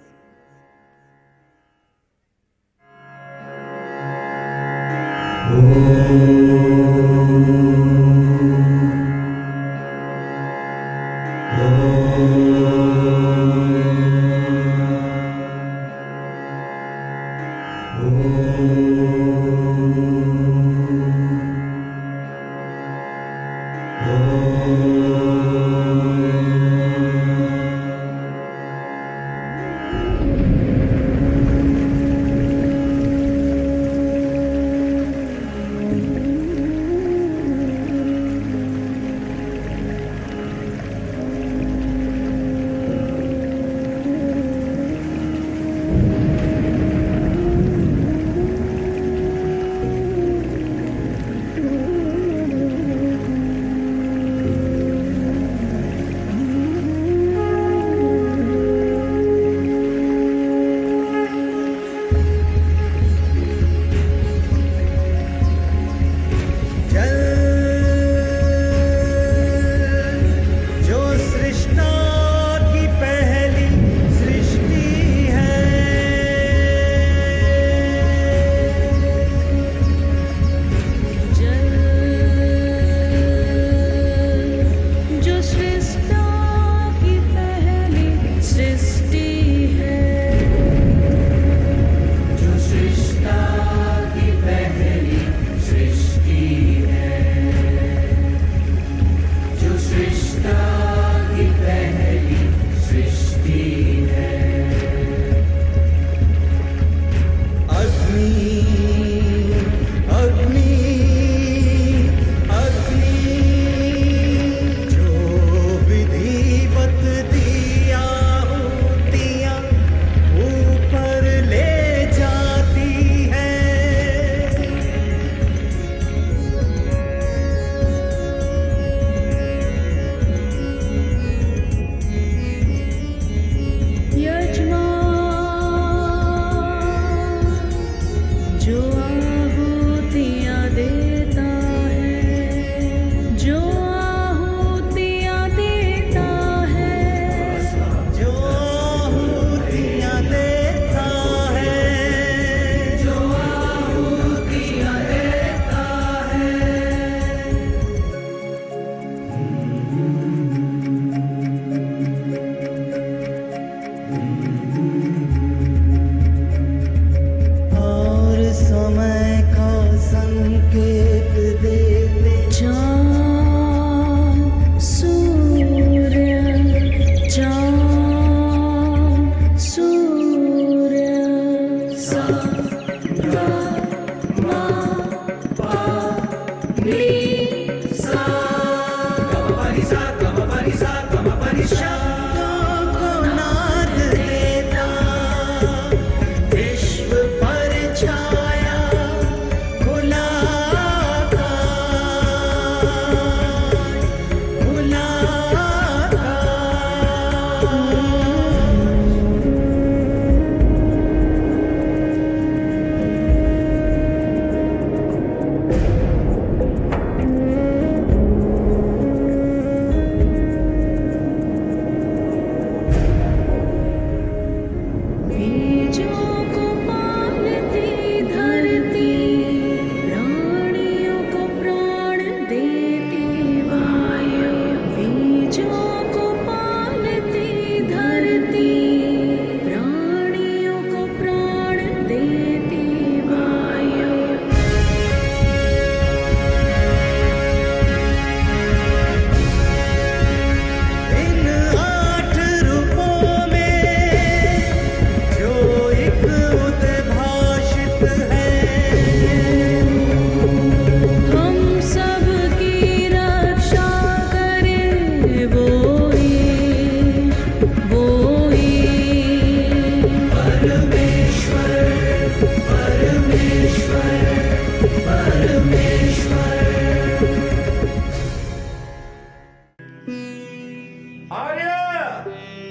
आर्य,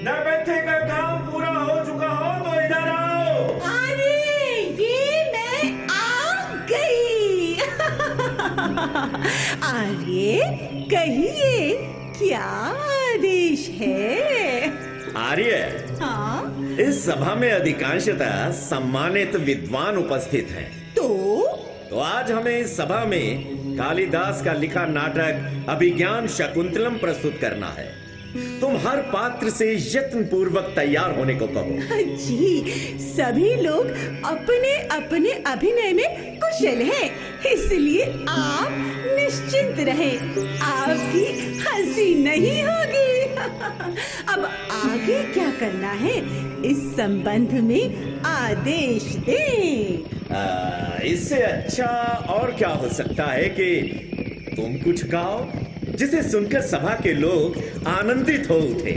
नरपत्थे का काम पूरा हो चुका हो तो इधर आओ। अरे ये मैं आ गई। आर्य कहिए क्या आदेश है? आर्य, हाँ? इस सभा में अधिकांशतः सम्मानित विद्वान उपस्थित हैं। तो आज हमें इस सभा में कालिदास का लिखा नाटक अभिज्ञान शकुंतलम प्रस्तुत करना है। तुम हर पात्र से यत्न पूर्वक तैयार होने को कहो। जी, सभी लोग अपने अपने अभिनय में कुशल हैं, इसलिए आप निश्चिंत रहें, आपकी हंसी नहीं होगी। अब आगे क्या करना है, इस संबंध में आदेश दें। इससे अच्छा और क्या हो सकता है कि तुम कुछ गाओ जिसे सुनकर सभा के लोग आनंदित हो उठे।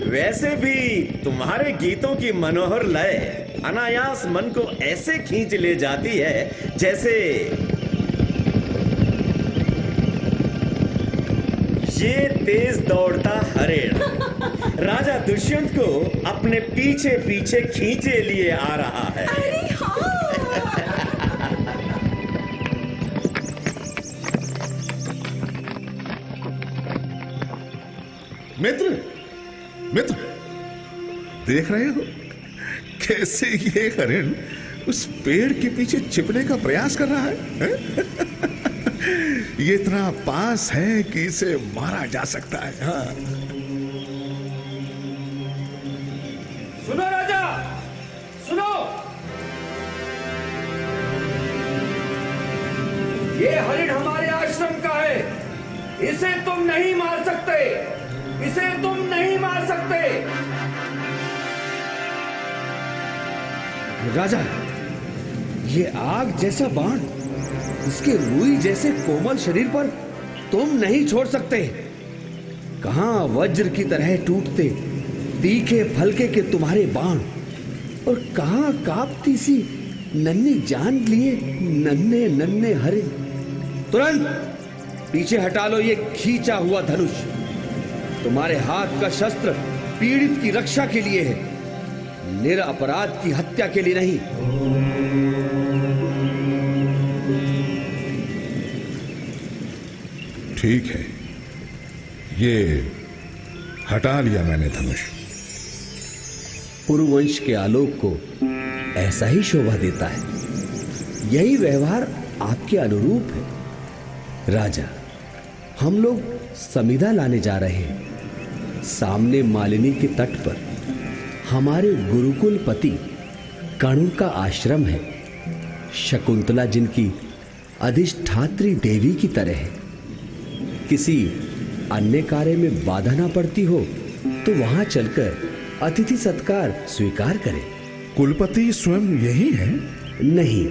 वैसे भी तुम्हारे गीतों की मनोहर लय अनायास मन को ऐसे खींच ले जाती है जैसे ये तेज दौड़ता हरिण राजा दुष्यंत को अपने पीछे पीछे खींचे लिए आ रहा है। अरे हाँ। मित्र, देख रहे हो कैसे ये हरिण उस पेड़ के पीछे छिपने का प्रयास कर रहा है? ये इतना पास है कि इसे मारा जा सकता है। हाँ। सुनो राजा, सुनो, ये हरिण हमारे आश्रम का है, इसे तुम नहीं मार सकते, इसे तुम नहीं मार सकते। राजा, ये आग जैसा बाण इसके रुई जैसे कोमल शरीर पर तुम नहीं छोड़ सकते। कहां वज्र की तरह टूटते तीखे फलके के तुम्हारे बाण, और कहां कांपती सी नन्ही जान लिए नन्हे नन्हे हरिण। तुरंत पीछे हटा लो ये खींचा हुआ धनुष। तुम्हारे हाथ का शस्त्र पीड़ित की रक्षा के लिए है, निरपराध की हत्या के लिए नहीं। ठीक है, ये हटा लिया मैंने धनुष। पुरुवंश के आलोक को ऐसा ही शोभा देता है, यही व्यवहार आपके अनुरूप है। राजा, हम लोग समिधा लाने जा रहे हैं। सामने मालिनी के तट पर हमारे गुरुकुल पति कणु का आश्रम है। शकुंतला जिनकी अधिष्ठात्री देवी की तरह है, किसी अन्य कार्य में बाधा ना पड़ती हो तो वहां चलकर अतिथि सत्कार स्वीकार करें। कुलपति स्वयं यही है? नहीं,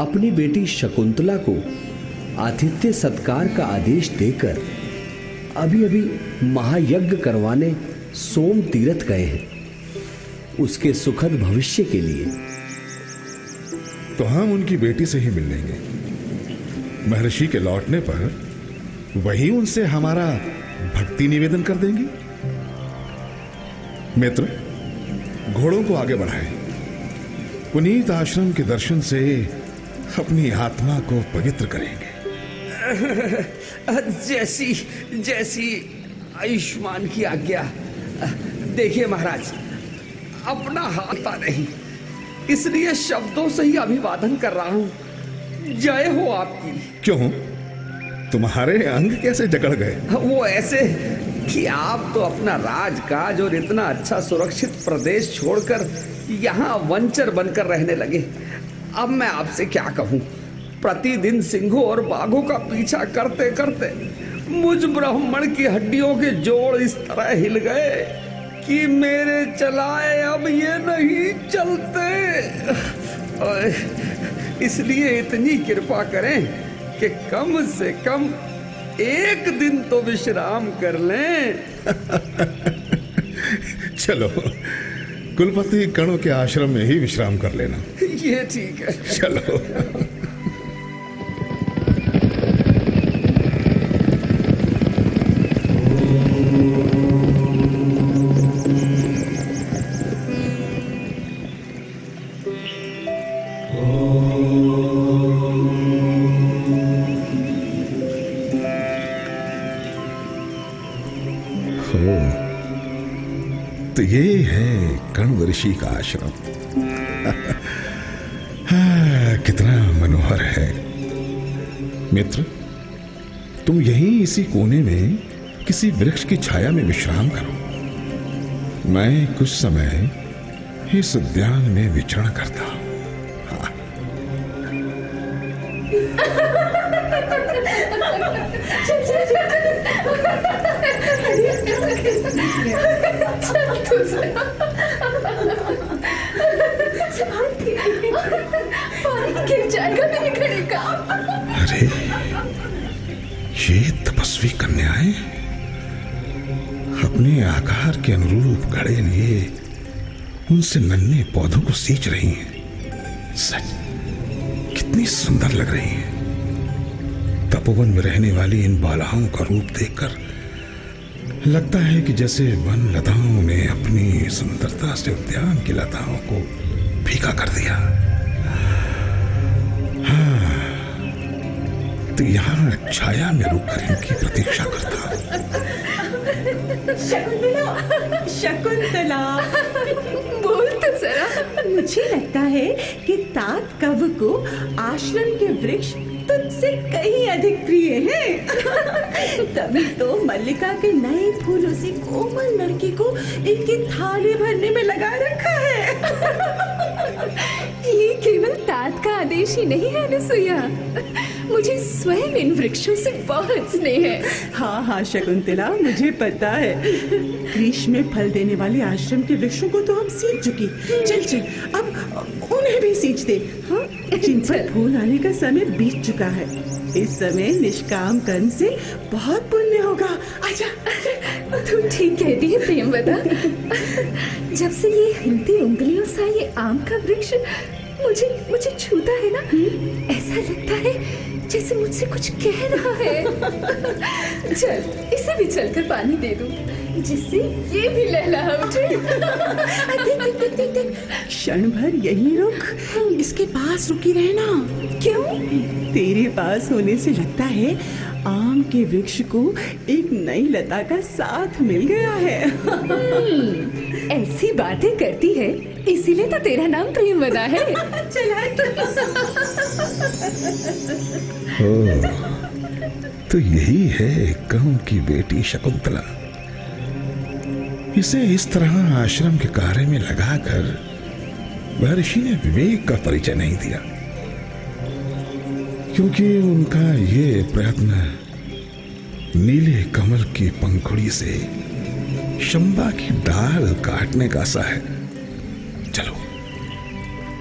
अपनी बेटी शकुंतला को आतिथ्य सत्कार का आदेश देकर अभी अभी महायज्ञ करवाने सोम तीर्थ गए हैं, उसके सुखद भविष्य के लिए। तो हम उनकी बेटी से ही मिल लेंगे। महर्षि के लौटने पर वही उनसे हमारा भक्ति निवेदन कर देंगे। मित्र, घोड़ों को आगे बढ़ाएं। पुनीत आश्रम के दर्शन से अपनी आत्मा को पवित्र करेंगे। जैसी जैसी आयुष्मान की आज्ञा। देखिए महाराज, अपना हाथ नहीं, इसलिए शब्दों से ही अभिवादन कर रहा हूं। जय हो आपकी। क्यों, तुम्हारे अंग कैसे जकड़ गए? वो ऐसे कि आप तो अपना राजकाज और इतना अच्छा सुरक्षित प्रदेश छोड़कर यहाँ वंचर बनकर रहने लगे। अब मैं आपसे क्या कहूँ, प्रतिदिन सिंहों और बाघों का पीछा करते करते मुझ ब्राह्मण की हड्डियों के जोड़ इस तरह हिल गए कि मेरे चलाए अब ये नहीं चलते। इसलिए इतनी कृपा करें कि कम से कम एक दिन तो विश्राम कर लें। चलो, कुलपति कणु के आश्रम में ही विश्राम कर लेना। ये ठीक है। चलो। तो ये है कण्व ऋषि का आश्रम। कितना मनोहर है। मित्र, तुम यहीं इसी कोने में किसी वृक्ष की छाया में विश्राम करो। मैं कुछ समय इस उद्यान में विचरण करता हूं। अरे, ये तपस्वी कन्याएं अपने आकार के अनुरूप घड़े लिए उनसे नन्हे पौधों को सींच रही हैं। सच कितनी सुंदर लग रही हैं। तपोवन में रहने वाली इन बालाओं का रूप देखकर लगता है कि जैसे वन लताओं ने अपनी सुंदरता से उद्यान की लताओं को फीका कर दिया। हाँ, तो यहाँ छाया में रुककर इनकी प्रतीक्षा करता हूँ। शकुंतला, बोल तो जरा। मुझे लगता है कि तात कव्व को आश्रम के वृक्ष तुझसे कहीं अधिक प्रिय हैं। तभी तो मल्लिका के नए फूलों से कोमल लड़की को इनकी थाली भरने में लगा रखा है। ये केवल तात का आदेश ही नहीं है अनुसुईया, मुझे स्वयं इन वृक्षों से बहुत स्नेह है। हाँ हाँ शकुंतला, मुझे पता है। ग्रीष्म में फल देने वाले आश्रम के वृक्षों को तो हम सींच चुकी। चल चल, अब उन्हें भी सींच दे। हाँ, जिन पर फूल आने का समय बीत चुका है। इस समय निष्काम कर्म से बहुत पुण्य होगा। आजा। तू ठीक कहती है प्रियंवदा। जब से ये हिलती उंगलियों सा ये आम का वृक्ष मुझे छूता है ना, ऐसा लगता है जैसे मुझसे कुछ कह रहा है। चल, इसे भी चलकर पानी दे दूं, जिससे ये भी लहला उठे। देख, क्षण भर यहीं रुक, इसके पास रुकी रहना। क्यों? तेरे पास होने से लगता है आम के वृक्ष को एक नई लता का साथ मिल गया है। ऐसी बातें करती है, इसीलिए तो तेरा नाम प्रियंवदा है। चला। तो यही है कंव की बेटी शकुंतला। इसे इस तरह आश्रम के कार्य में लगाकर महर्षि ने विवेक का परिचय नहीं दिया, क्योंकि उनका ये प्रयत्न नीले कमल की पंखुड़ी से शंबा की डाल काटने का सा है। चलो,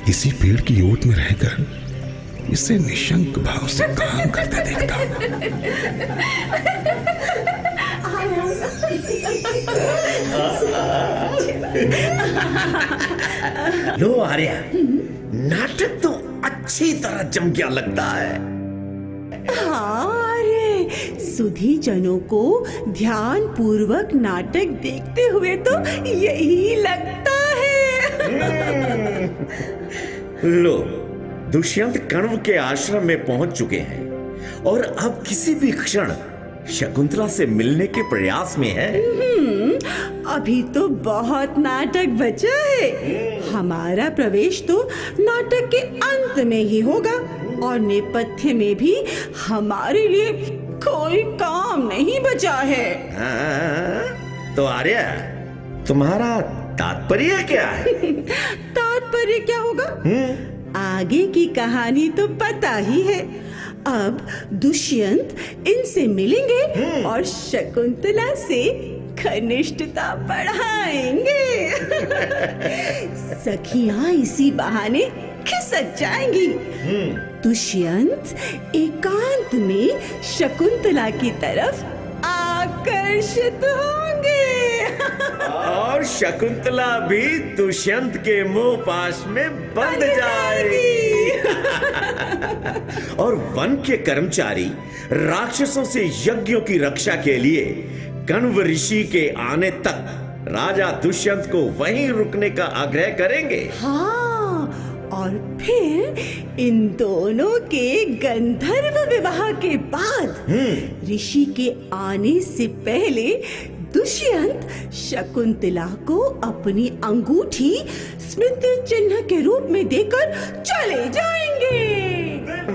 इसी पेड़ की ओट में रहकर इसे निशंक भाव से काम करते देखता हूं। लो आर्या, नाटक तो अच्छी तरह जम गया लगता है। अरे, सुधी जनों को ध्यान पूर्वक नाटक देखते हुए तो यही लगता है। लो, दुष्यंत कण्व के आश्रम में पहुंच चुके हैं और अब किसी भी क्षण शकुंतला से मिलने के प्रयास में है। अभी तो बहुत नाटक बचा है। हमारा प्रवेश तो नाटक के अंत में ही होगा और नेपथ्य में भी हमारे लिए कोई काम नहीं बचा है। तो आर्या, तुम्हारा तात्पर्य क्या है? तात्पर्य क्या होगा? आगे की कहानी तो पता ही है। अब दुष्यंत इनसे मिलेंगे और शकुंतला से घनिष्ठता बढ़ाएंगे। सखियां इसी बहाने खिसक जाएंगी। दुष्यंत एकांत में शकुंतला की तरफ आकर्षित होंगे और शकुंतला भी दुष्यंत के मोह पाश में बंध जाएगी। और वन के कर्मचारी राक्षसों से यज्ञों की रक्षा के लिए कण्व ऋषि के आने तक राजा दुष्यंत को वहीं रुकने का आग्रह करेंगे। हाँ, और फिर इन दोनों के गंधर्व विवाह के बाद ऋषि के आने से पहले दुष्यंत शकुंतला को अपनी अंगूठी स्मृति चिन्ह के रूप में देकर चले जाएंगे।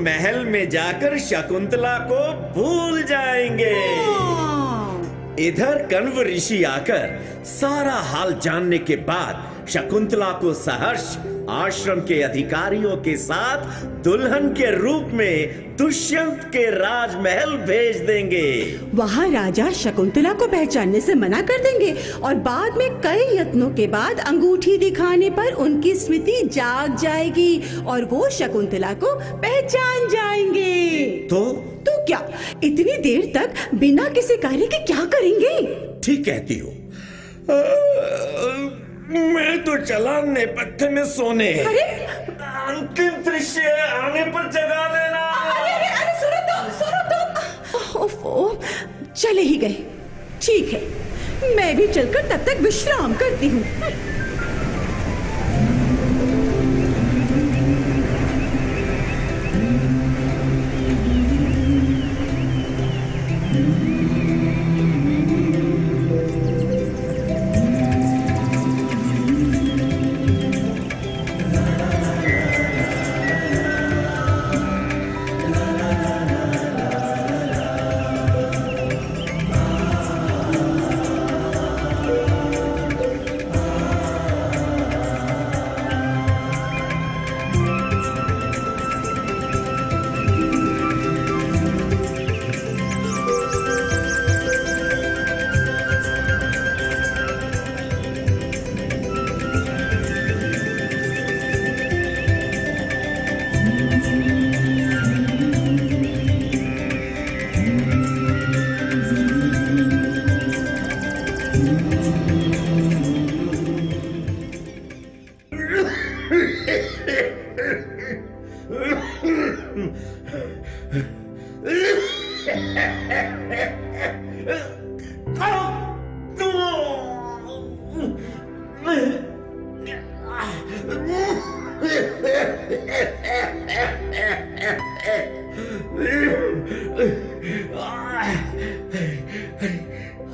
महल में जाकर शकुंतला को भूल जाएंगे। इधर कण्व ऋषि आकर सारा हाल जानने के बाद शकुंतला को सहर्ष आश्रम के अधिकारियों के साथ दुल्हन के रूप में दुष्यंत के राजमहल भेज देंगे। वहाँ राजा शकुंतला को पहचानने से मना कर देंगे और बाद में कई यत्नों के बाद अंगूठी दिखाने पर उनकी स्मृति जाग जाएगी और वो शकुंतला को पहचान जाएंगे। तो क्या इतनी देर तक बिना किसी कार्य के क्या करेंगे? ठीक कहती हो। मैं तो चला नेपथ्य में सोने। अरे अंतिम दृश्य आने पर जगा देना। अरे सुनो तो। ओफो, चले ही गए। ठीक है, मैं भी चलकर तब तक विश्राम करती हूँ।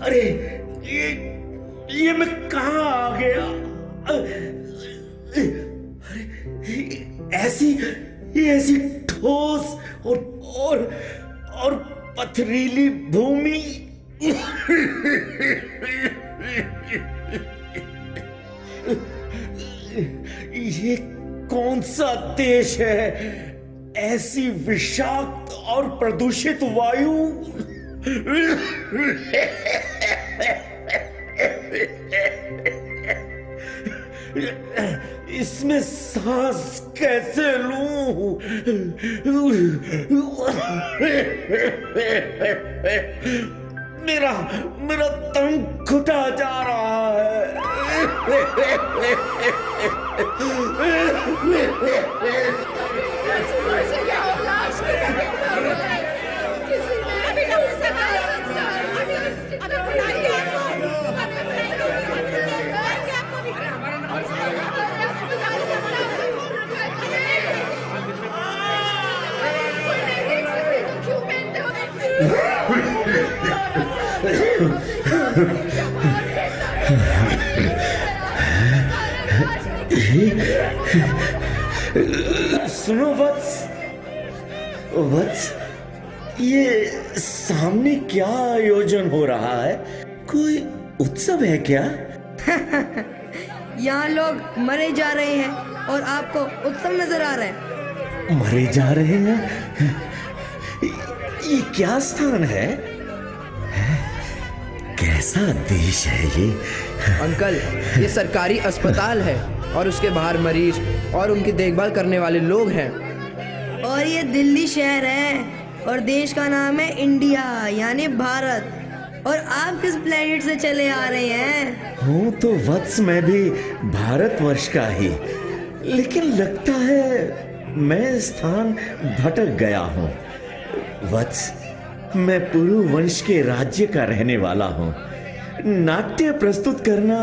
अरे ये मैं कहाँ आ गया? ऐसी ठोस और पथरीली भूमि। ये कौन सा देश है? ऐसी विषाक्त और प्रदूषित वायु। इसमें सांस कैसे लूं? मेरा दम घुटा जा रहा सुनो वत्स, ये सामने क्या आयोजन हो रहा है? कोई उत्सव है क्या? यहाँ लोग मरे जा रहे हैं और आपको उत्सव नजर आ रहा है। मरे जा रहे हैं? ये क्या स्थान है? कैसा देश है ये? अंकल, ये सरकारी अस्पताल है और उसके बाहर मरीज और उनकी देखभाल करने वाले लोग हैं। और ये दिल्ली शहर है और देश का नाम है इंडिया यानी भारत। और आप किस प्लेनेट से चले आ रहे हैं? हूँ तो वत्स मैं भी भारतवर्ष का ही, लेकिन लगता है मैं स्थान भटक गया हूँ। वत्स, मैं पुरु वंश के राज्य का रहने वाला हूँ। नाट्य प्रस्तुत करना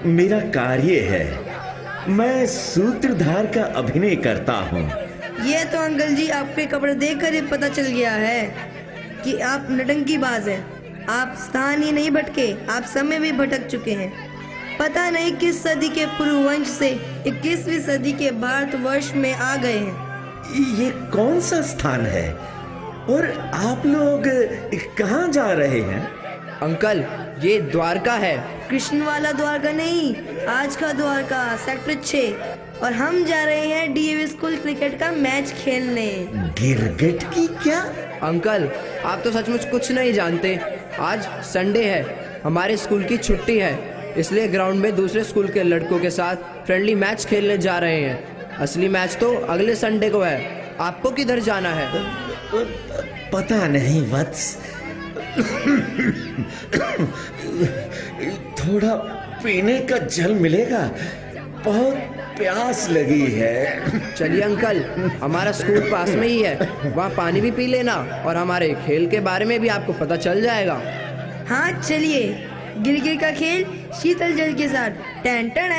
मेरा कार्य है। मैं सूत्रधार का अभिनय करता हूँ। ये तो अंकल जी आपके कपड़े देखकर ही पता चल गया है कि आप नटंकीबाज हैं। आप स्थान ही नहीं भटके, आप समय भी भटक चुके हैं। पता नहीं किस सदी के पूर्ववंश से 21वीं सदी के भारतवर्ष में आ गए हैं। ये कौन सा स्थान है और आप लोग कहाँ जा रहे हैं? अंकल, ये द्वारका है। कृष्ण वाला द्वारका नहीं, आज का द्वारका, सेक्टर 6। और हम जा रहे हैं डीएवी स्कूल क्रिकेट का मैच खेलने। गिरगिट की क्या? अंकल, आप तो सचमुच कुछ नहीं जानते। आज संडे है, हमारे स्कूल की छुट्टी है, इसलिए ग्राउंड में दूसरे स्कूल के लड़कों के साथ फ्रेंडली मैच खेलने जा रहे हैं। असली मैच तो अगले संडे को है। आपको किधर जाना है? पता नहीं वत्स। थोड़ा पीने का जल मिलेगा? बहुत प्यास लगी है। चलिए अंकल, हमारा स्कूल पास में ही है, वहाँ पानी भी पी लेना और हमारे खेल के बारे में भी आपको पता चल जाएगा। हाँ चलिए, गिरगिट का खेल शीतल जल के साथ। टन टन।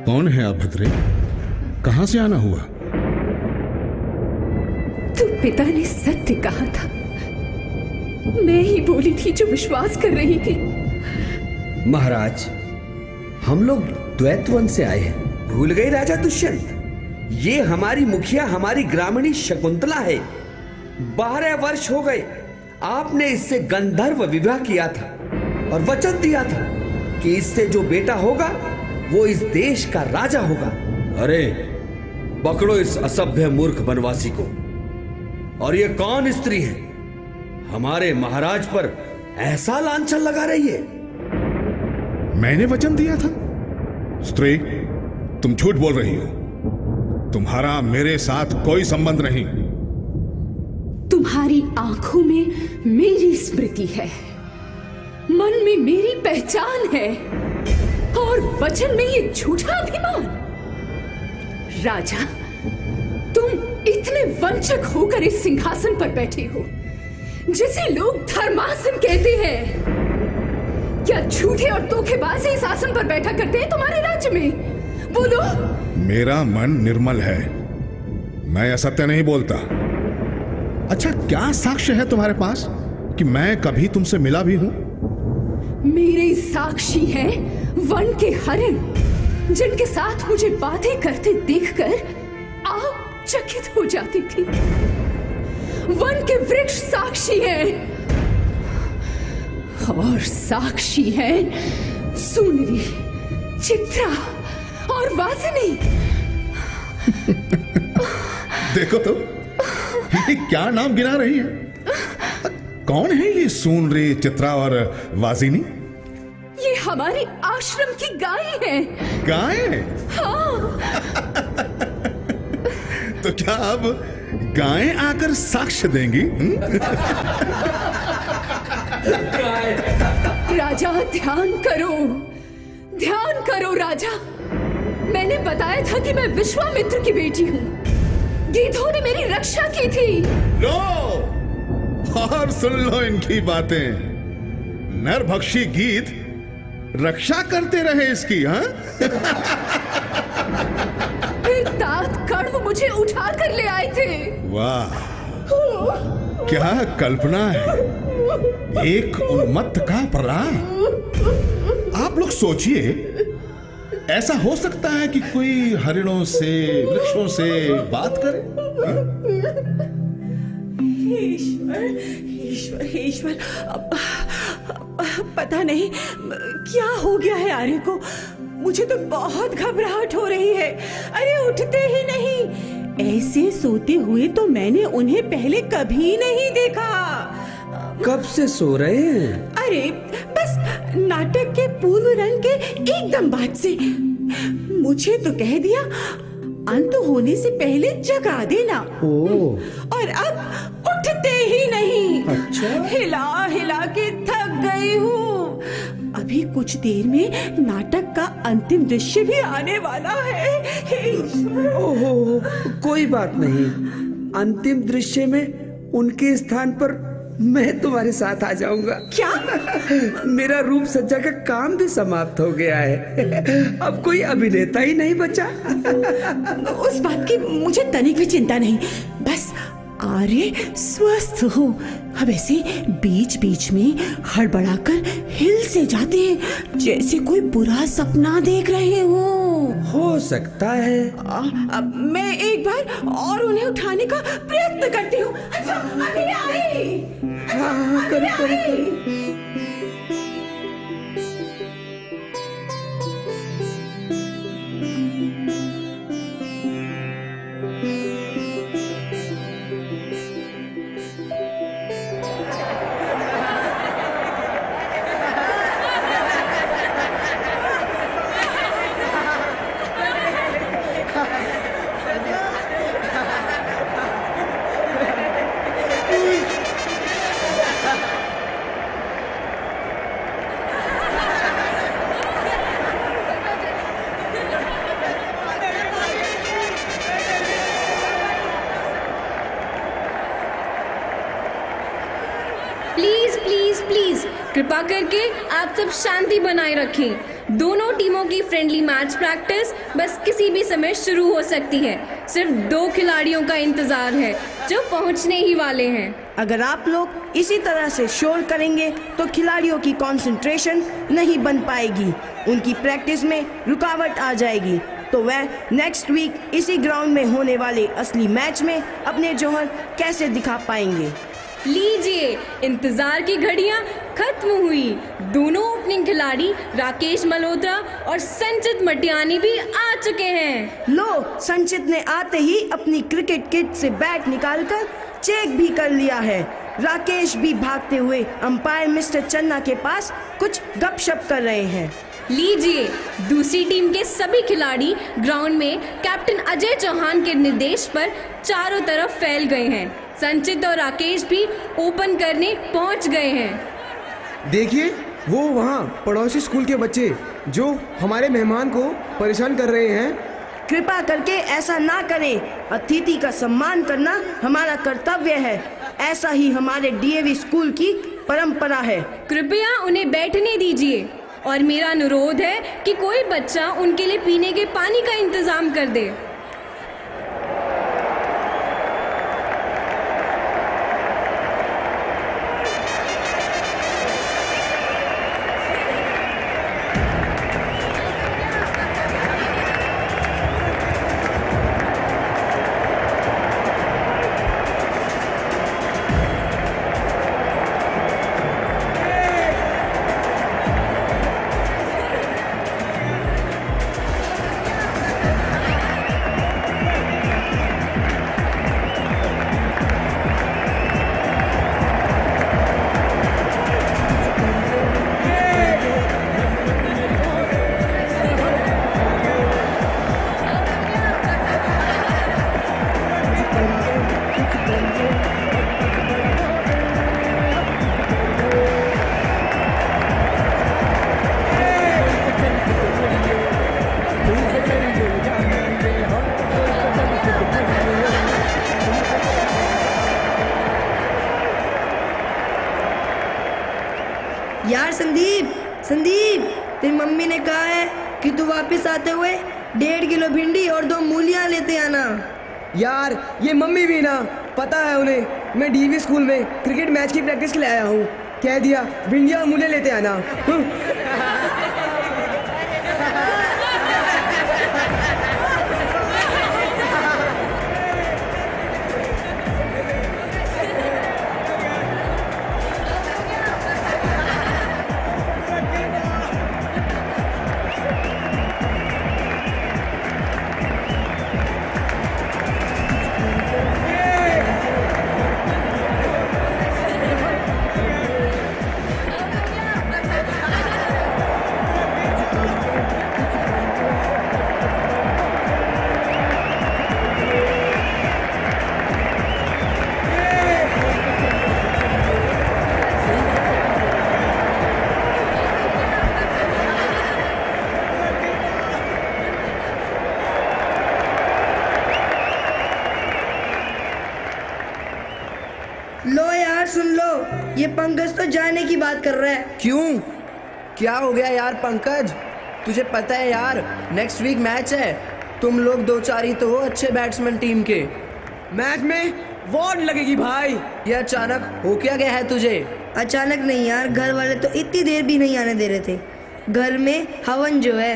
कौन है आप भद्रे? कहां से आना हुआ? तो पिता ने सत्य कहा था, मैं ही बोली थी जो विश्वास कर रही थी। महाराज, हम लोग द्वैतवन से आए हैं। भूल गए राजा दुष्यंत? ये हमारी मुखिया, हमारी ग्रामणी शकुंतला है। 12 वर्ष हो गए आपने इससे गंधर्व विवाह किया था और वचन दिया था कि इससे जो बेटा होगा वो इस देश का राजा होगा। अरे पकड़ो इस असभ्य मूर्ख वनवासी को। और ये कौन स्त्री है, हमारे महाराज पर ऐसा लांछन लगा रही है? मैंने वचन दिया था? स्त्री, तुम झूठ बोल रही हो। तुम्हारा मेरे साथ कोई संबंध नहीं। तुम्हारी आंखों में मेरी स्मृति है, मन में मेरी पहचान है और वचन में ये झूठा अभिमान। राजा, तुम इतने वंचक होकर इस सिंहासन पर बैठे हो जिसे लोग धर्मासन कहते हैं। क्या झूठे और धोखेबाज इस आसन पर बैठा करते हैं तुम्हारे राज्य में? बोलो। मेरा मन निर्मल है, मैं असत्य नहीं बोलता। अच्छा, क्या साक्ष्य है तुम्हारे पास कि मैं कभी तुमसे मिला भी हूं? मेरे साक्षी हैं वन के हरिण, जिनके साथ मुझे बातें करते देखकर आप चकित हो जाती थी। वन के वृक्ष साक्षी हैं और साक्षी हैं सुंदरी, चित्रा और वासिनी। देखो तो, ये क्या नाम गिना रही है? कौन है ये सुंदरी, चित्रा और वासिनी? ये हमारे आश्रम की गाय है। गाय? हाँ। तो क्या अब गायें आकर साक्ष्य देंगी? राजा, ध्यान करो राजा। मैंने बताया था कि मैं विश्वामित्र की बेटी हूँ। गीधों ने मेरी रक्षा की थी। लो, और सुन लो इनकी बातें। नरभक्षी गीध रक्षा करते रहे इसकी। हाँ? फिर तात कण्व मुझे उठा कर ले आए थे। वाह, क्या कल्पना है, एक उन्मत्त का प्रलाप। आप लोग सोचिए, ऐसा हो सकता है कि कोई हरिणों से, वृक्षों से बात करे? ईश्वर, पता नहीं क्या हो गया है आर्य को। मुझे तो बहुत घबराहट हो रही है। अरे उठते ही नहीं। ऐसे सोते हुए तो मैंने उन्हें पहले कभी नहीं देखा। कब से सो रहे हैं? अरे बस नाटक के पूर्व रंग के एकदम बाद से। मुझे तो कह दिया अंत होने से पहले जगा देना। और अब उठते ही नहीं। अच्छा? हिला हिला के थक गई हूँ। अभी कुछ देर में नाटक का अंतिम दृश्य भी आने वाला है। ओहो, कोई बात नहीं। अंतिम दृश्य में उनके स्थान पर मैं तुम्हारे साथ आ जाऊंगा। क्या? मेरा रूप सज्जा का काम भी समाप्त हो गया है। अब कोई अभिनेता ही नहीं बचा। उस बात की मुझे तनिक भी चिंता नहीं, बस आर्य स्वस्थ हो। अब ऐसे बीच बीच में हड़बड़ाकर हिल से जाते हैं जैसे कोई बुरा सपना देख रहे हो सकता है। अब मैं एक बार और उन्हें उठाने का प्रयत्न करती हूँ। अच्छा, अभी आई। हाँ, करो। प्लीज कृपा करके आप सब शांति बनाए रखें। दोनों टीमों की फ्रेंडली मैच प्रैक्टिस बस किसी भी समय शुरू हो सकती है। सिर्फ 2 खिलाड़ियों का इंतजार है जो पहुंचने ही वाले हैं। अगर आप लोग इसी तरह से शोर करेंगे तो खिलाड़ियों की कंसंट्रेशन नहीं बन पाएगी, उनकी प्रैक्टिस में रुकावट आ जाएगी, तो वह नेक्स्ट वीक इसी ग्राउंड में होने वाले असली मैच में अपने जौहर कैसे दिखा पाएंगे। लीजिए, इंतजार की घड़ियां खत्म हुई। दोनों ओपनिंग खिलाड़ी राकेश मल्होत्रा और संचित मटियानी भी आ चुके हैं। लो, संचित ने आते ही अपनी क्रिकेट किट से बैट निकालकर चेक भी कर लिया है। राकेश भी भागते हुए अंपायर मिस्टर चन्ना के पास कुछ गपशप कर रहे हैं। लीजिए, दूसरी टीम के सभी खिलाड़ी ग्राउंड में कैप्टन अजय चौहान के निर्देश पर चारों तरफ फैल गए हैं। संचित और राकेश भी ओपन करने पहुंच गए हैं। देखिए, वो वहाँ पड़ोसी स्कूल के बच्चे जो हमारे मेहमान को परेशान कर रहे हैं। कृपा करके ऐसा ना करें। अतिथि का सम्मान करना हमारा कर्तव्य है। ऐसा ही हमारे डीएवी स्कूल की परंपरा है। कृपया उन्हें बैठने दीजिए और मेरा अनुरोध है कि कोई बच्चा उनके लिए पीने के पानी का इंतजाम कर दे। यार संदीप, तेरी मम्मी ने कहा है कि तू वापस आते हुए 1.5 किलो भिंडी और 2 मूलियां लेते आना। यार, ये मम्मी भी ना, पता है उन्हें मैं डीवी स्कूल में क्रिकेट मैच की प्रैक्टिस के लिए आया हूँ। कह दिया भिंडियां और मूलियां लेते आना। सुन लो, ये पंकज तो जाने की बात कर रहा है। क्यों? क्या हो गया यार पंकज? तुझे पता है यार, नेक्स्ट वीक मैच है। तुम लोग 2-4 ही तो हो अच्छे बैट्समैन टीम के। मैच में वॉर्ड लगेगी भाई। ये अचानक हो क्या गया है तुझे? अचानक नहीं यार, घर वाले तो इतनी देर भी नहीं आने दे रहे थे। घर में हवन जो है।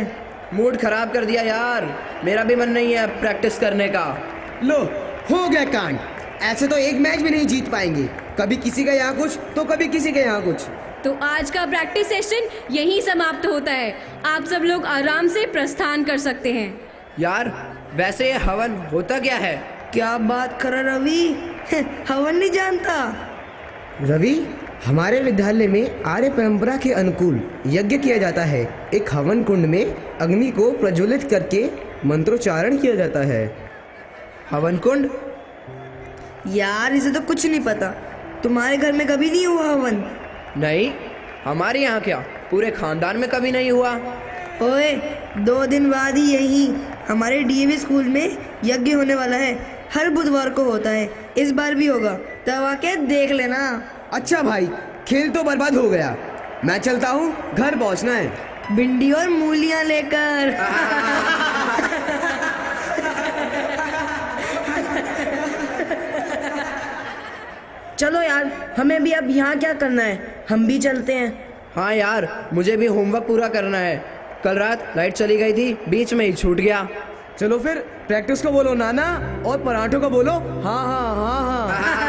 मूड खराब कर दिया यार, मेरा भी मन नहीं है प्रैक्टिस करने का। लो, हो गया कांड। ऐसे तो एक मैच भी नहीं जीत पाएंगे, कभी किसी का यहाँ कुछ तो कभी किसी के यहाँ कुछ। तो आज का प्रैक्टिस सेशन यहीं समाप्त होता है। आप सब लोग आराम से प्रस्थान कर सकते हैं। यार वैसे ये हवन होता क्या है? क्या बात कर रहा रवि, हवन नहीं जानता? रवि, हमारे विद्यालय में आर्य परंपरा के अनुकूल यज्ञ किया जाता है। एक हवन कुंड में अग्नि को प्रज्वलित करके मंत्रोच्चारण किया जाता है। हवन कुंड? यार इसे तो कुछ नहीं पता। तुम्हारे घर में कभी नहीं हुआ हवन? नहीं, हमारे यहाँ क्या, पूरे खानदान में कभी नहीं हुआ। ओए, 2 दिन बाद ही यही हमारे डीएवी स्कूल में यज्ञ होने वाला है। हर बुधवार को होता है, इस बार भी होगा, तब आके देख लेना। अच्छा भाई, खेल तो बर्बाद हो गया। मैं चलता हूँ, घर पहुँचना है। भिंडी और मूलियाँ लेकर। चलो यार, हमें भी अब यहाँ क्या करना है, हम भी चलते हैं। हाँ यार, मुझे भी होमवर्क पूरा करना है। कल रात लाइट चली गई थी, बीच में ही छूट गया। चलो फिर प्रैक्टिस को बोलो नाना और पराठों को बोलो हाँ हाँ हाँ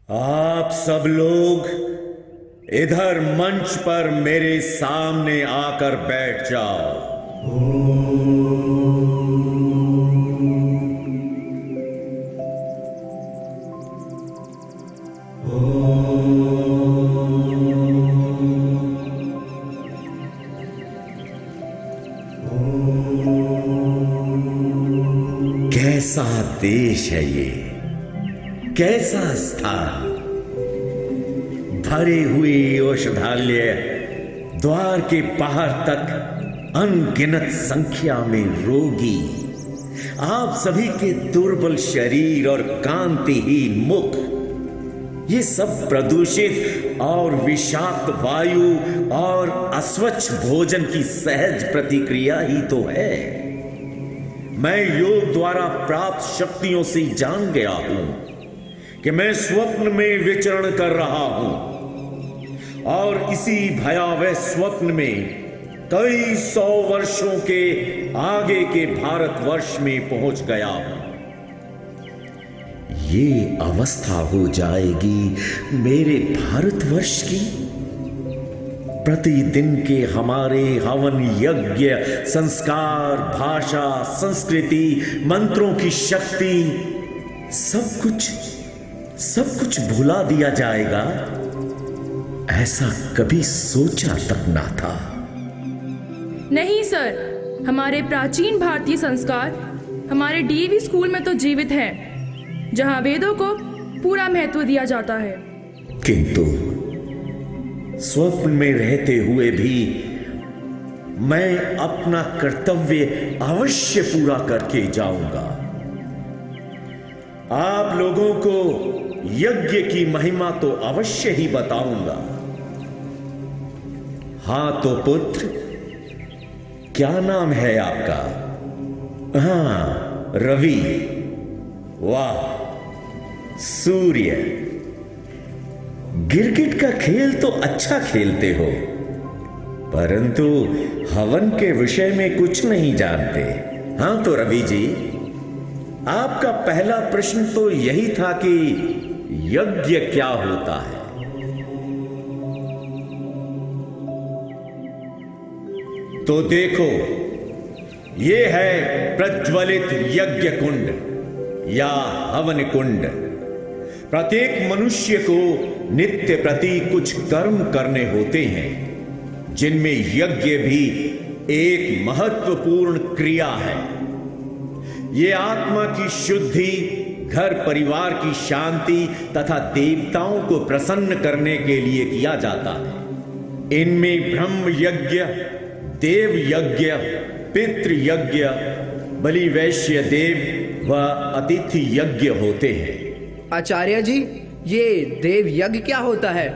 आप सब लोग इधर मंच पर मेरे सामने आकर बैठ जाओ। कैसा देश है ये, कैसा स्थान। भरे हुए औषधालय, द्वार के बाहर तक अनगिनत संख्या में रोगी, आप सभी के दुर्बल शरीर और कांतिहीन मुख, ये सब प्रदूषित और विषाक्त वायु और अस्वच्छ भोजन की सहज प्रतिक्रिया ही तो है। मैं योग द्वारा प्राप्त शक्तियों से जान गया हूं कि मैं स्वप्न में विचरण कर रहा हूं और इसी भयावह स्वप्न में कई 100 वर्षों के आगे के भारतवर्ष में पहुंच गया हूं। ये अवस्था हो जाएगी मेरे भारतवर्ष की। प्रतिदिन के हमारे हवन यज्ञ, संस्कार, भाषा, संस्कृति, मंत्रों की शक्ति, सब कुछ भुला दिया जाएगा, ऐसा कभी सोचा तक ना था। नहीं सर, हमारे प्राचीन भारतीय संस्कार हमारे डीएवी स्कूल में तो जीवित है। जहाँ वेदों को पूरा महत्व दिया जाता है। किंतु स्वप्न में रहते हुए भी मैं अपना कर्तव्य अवश्य पूरा करके जाऊंगा। आप लोगों को यज्ञ की महिमा तो अवश्य ही बताऊंगा। हाँ तो पुत्र, क्या नाम है आपका? हाँ, रवि। वाह, सूर्य। गिरगिट का खेल तो अच्छा खेलते हो, परंतु हवन के विषय में कुछ नहीं जानते। हाँ तो रवि जी, आपका पहला प्रश्न तो यही था कि यज्ञ क्या होता है। तो देखो, ये है प्रज्वलित यज्ञ कुंड या हवन कुंड। प्रत्येक मनुष्य को नित्य प्रति कुछ कर्म करने होते हैं, जिनमें यज्ञ भी एक महत्वपूर्ण क्रिया है। ये आत्मा की शुद्धि, घर परिवार की शांति तथा देवताओं को प्रसन्न करने के लिए किया जाता है। इनमें ब्रह्म यज्ञ, देव यज्ञ, पितृ यज्ञ, बलि वैश्य देव व अतिथि यज्ञ होते हैं। आचार्य जी, ये देव यज्ञ क्या होता है?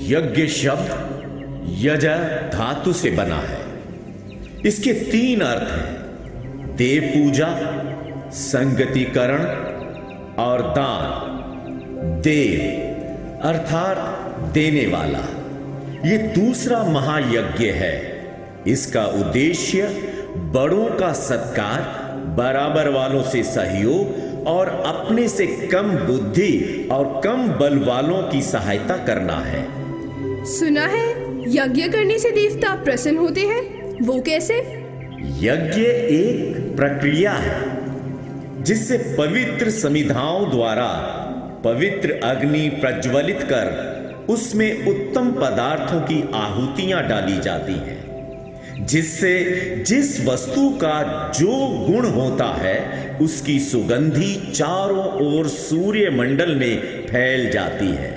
यज्ञ शब्द यज धातु से बना है। इसके 3 अर्थ हैं: देव पूजा, संगतिकरण और दान। देव अर्थात देने वाला। ये दूसरा महायज्ञ है। इसका उद्देश्य बड़ों का सत्कार, बराबर वालों से सहयोग और अपने से कम बुद्धि और कम बल वालों की सहायता करना है। सुना है यज्ञ करने से देवता प्रसन्न होते हैं, वो कैसे? यज्ञ एक प्रक्रिया है जिससे पवित्र समिधाओं द्वारा पवित्र अग्नि प्रज्वलित कर उसमें उत्तम पदार्थों की आहुतियां डाली जाती हैं, जिससे जिस वस्तु का जो गुण होता है उसकी सुगंधी चारों ओर सूर्य मंडल में फैल जाती है।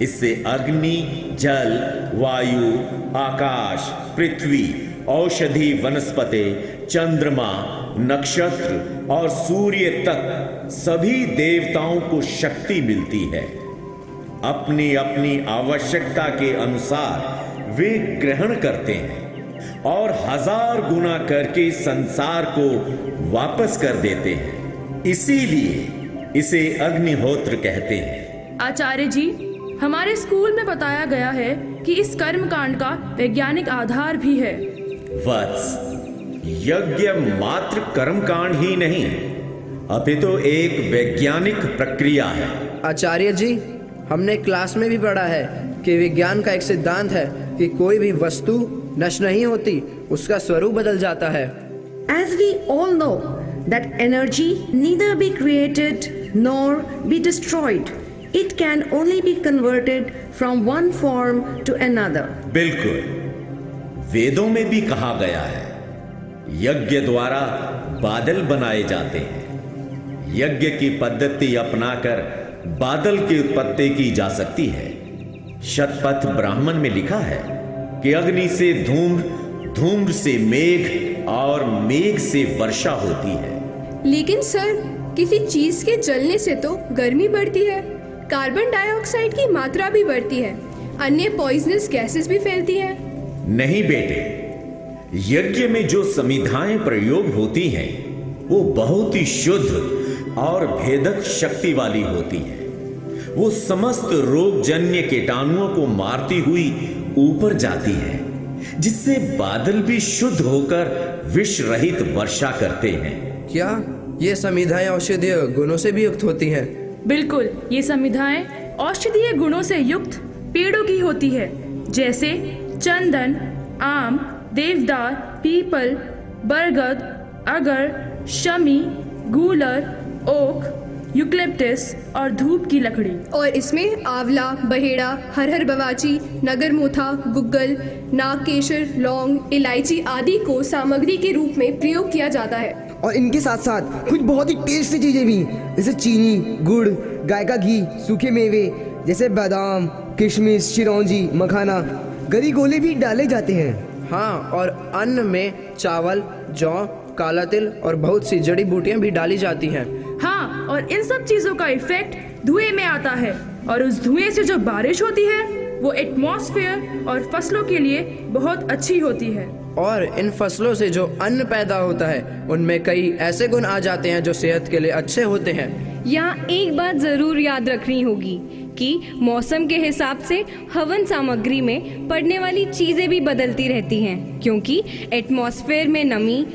इससे अग्नि, जल, वायु, आकाश, पृथ्वी, औषधि वनस्पति, चंद्रमा, नक्षत्र और सूर्य तक सभी देवताओं को शक्ति मिलती है। अपनी अपनी आवश्यकता के अनुसार वे ग्रहण करते हैं और 1000 गुना करके संसार को वापस कर देते हैं। इसीलिए इसे अग्निहोत्र कहते हैं। आचार्य जी, हमारे स्कूल में बताया गया है कि इस कर्म कांड का वैज्ञानिक आधार भी है। वत्स, यज्ञ मात्र कर्म कांड ही नहीं, अपितु एक वैज्ञानिक प्रक्रिया है। आचार्य जी, हमने क्लास में भी पढ़ा है कि विज्ञान का एक सिद्धांत है कि कोई भी वस्तु नष्ट नहीं होती, उसका स्वरूप बदल जाता है। As we all know that energy neither be created nor be destroyed. It can only be converted from one form to another. बिल्कुल, वेदों में भी कहा गया है, यज्ञ द्वारा बादल बनाए जाते हैं। यज्ञ की पद्धति अपनाकर बादल की उत्पत्ति की जा सकती है। शतपथ ब्राह्मण में लिखा है कि अग्नि से धूम्र, धूम्र से मेघ और मेघ से वर्षा होती है। लेकिन सर, किसी चीज के जलने से तो गर्मी बढ़ती है, कार्बन डाइऑक्साइड की मात्रा भी बढ़ती है, अन्य पॉइजनस गैसेस भी फैलती हैं। नहीं बेटे, यज्ञ में जो समिधाएं प्रयोग होती हैं वो बहुत ही शुद्ध और भेदक शक्ति वाली होती है। वो समस्त रोगजन्य कीटाणुओं को मारती हुई ऊपर जाती है, जिससे बादल भी शुद्ध होकर विष रहित वर्षा करते हैं। क्या ये समिधाएं औषधीय गुणों से भी युक्त होती हैं? बिल्कुल, ये समिधाएं औषधीय गुणों से युक्त पेड़ों की होती है, जैसे चंदन, आम, देवदार, पीपल, बरगद, अगर, शमी, गूलर, ओक, यूकलिप्टस और धूप की लकड़ी। और इसमें आंवला, बहेड़ा, हरहर बवाची, नगरमोथा, गुग्गल, नागकेशर, लौंग, इलायची आदि को सामग्री के रूप में प्रयोग किया जाता है। और इनके साथ साथ कुछ बहुत ही टेस्टी चीजें भी, जैसे चीनी, गुड़, गाय का घी, सूखे मेवे जैसे बादाम, किशमिश, चिरौंजी, मखाना, गरी गोले भी डाले जाते हैं। हाँ, और अन्न में चावल, जौ, काला तिल और बहुत सी जड़ी बूटियां भी डाली जाती हैं। हाँ, और इन सब चीजों का इफेक्ट धुएं में आता है और उस धुएं से जो बारिश होती है वो एटमॉस्फेयर और फसलों के लिए बहुत अच्छी होती है। और इन फसलों से जो अन्न पैदा होता है उनमें कई ऐसे गुण आ जाते हैं जो सेहत के लिए अच्छे होते हैं। यहाँ एक बात जरूर याद रखनी होगी कि मौसम के हिसाब से हवन सामग्री में पड़ने वाली चीजें भी बदलती रहती हैं, क्योंकि एटमॉस्फेयर में नमी,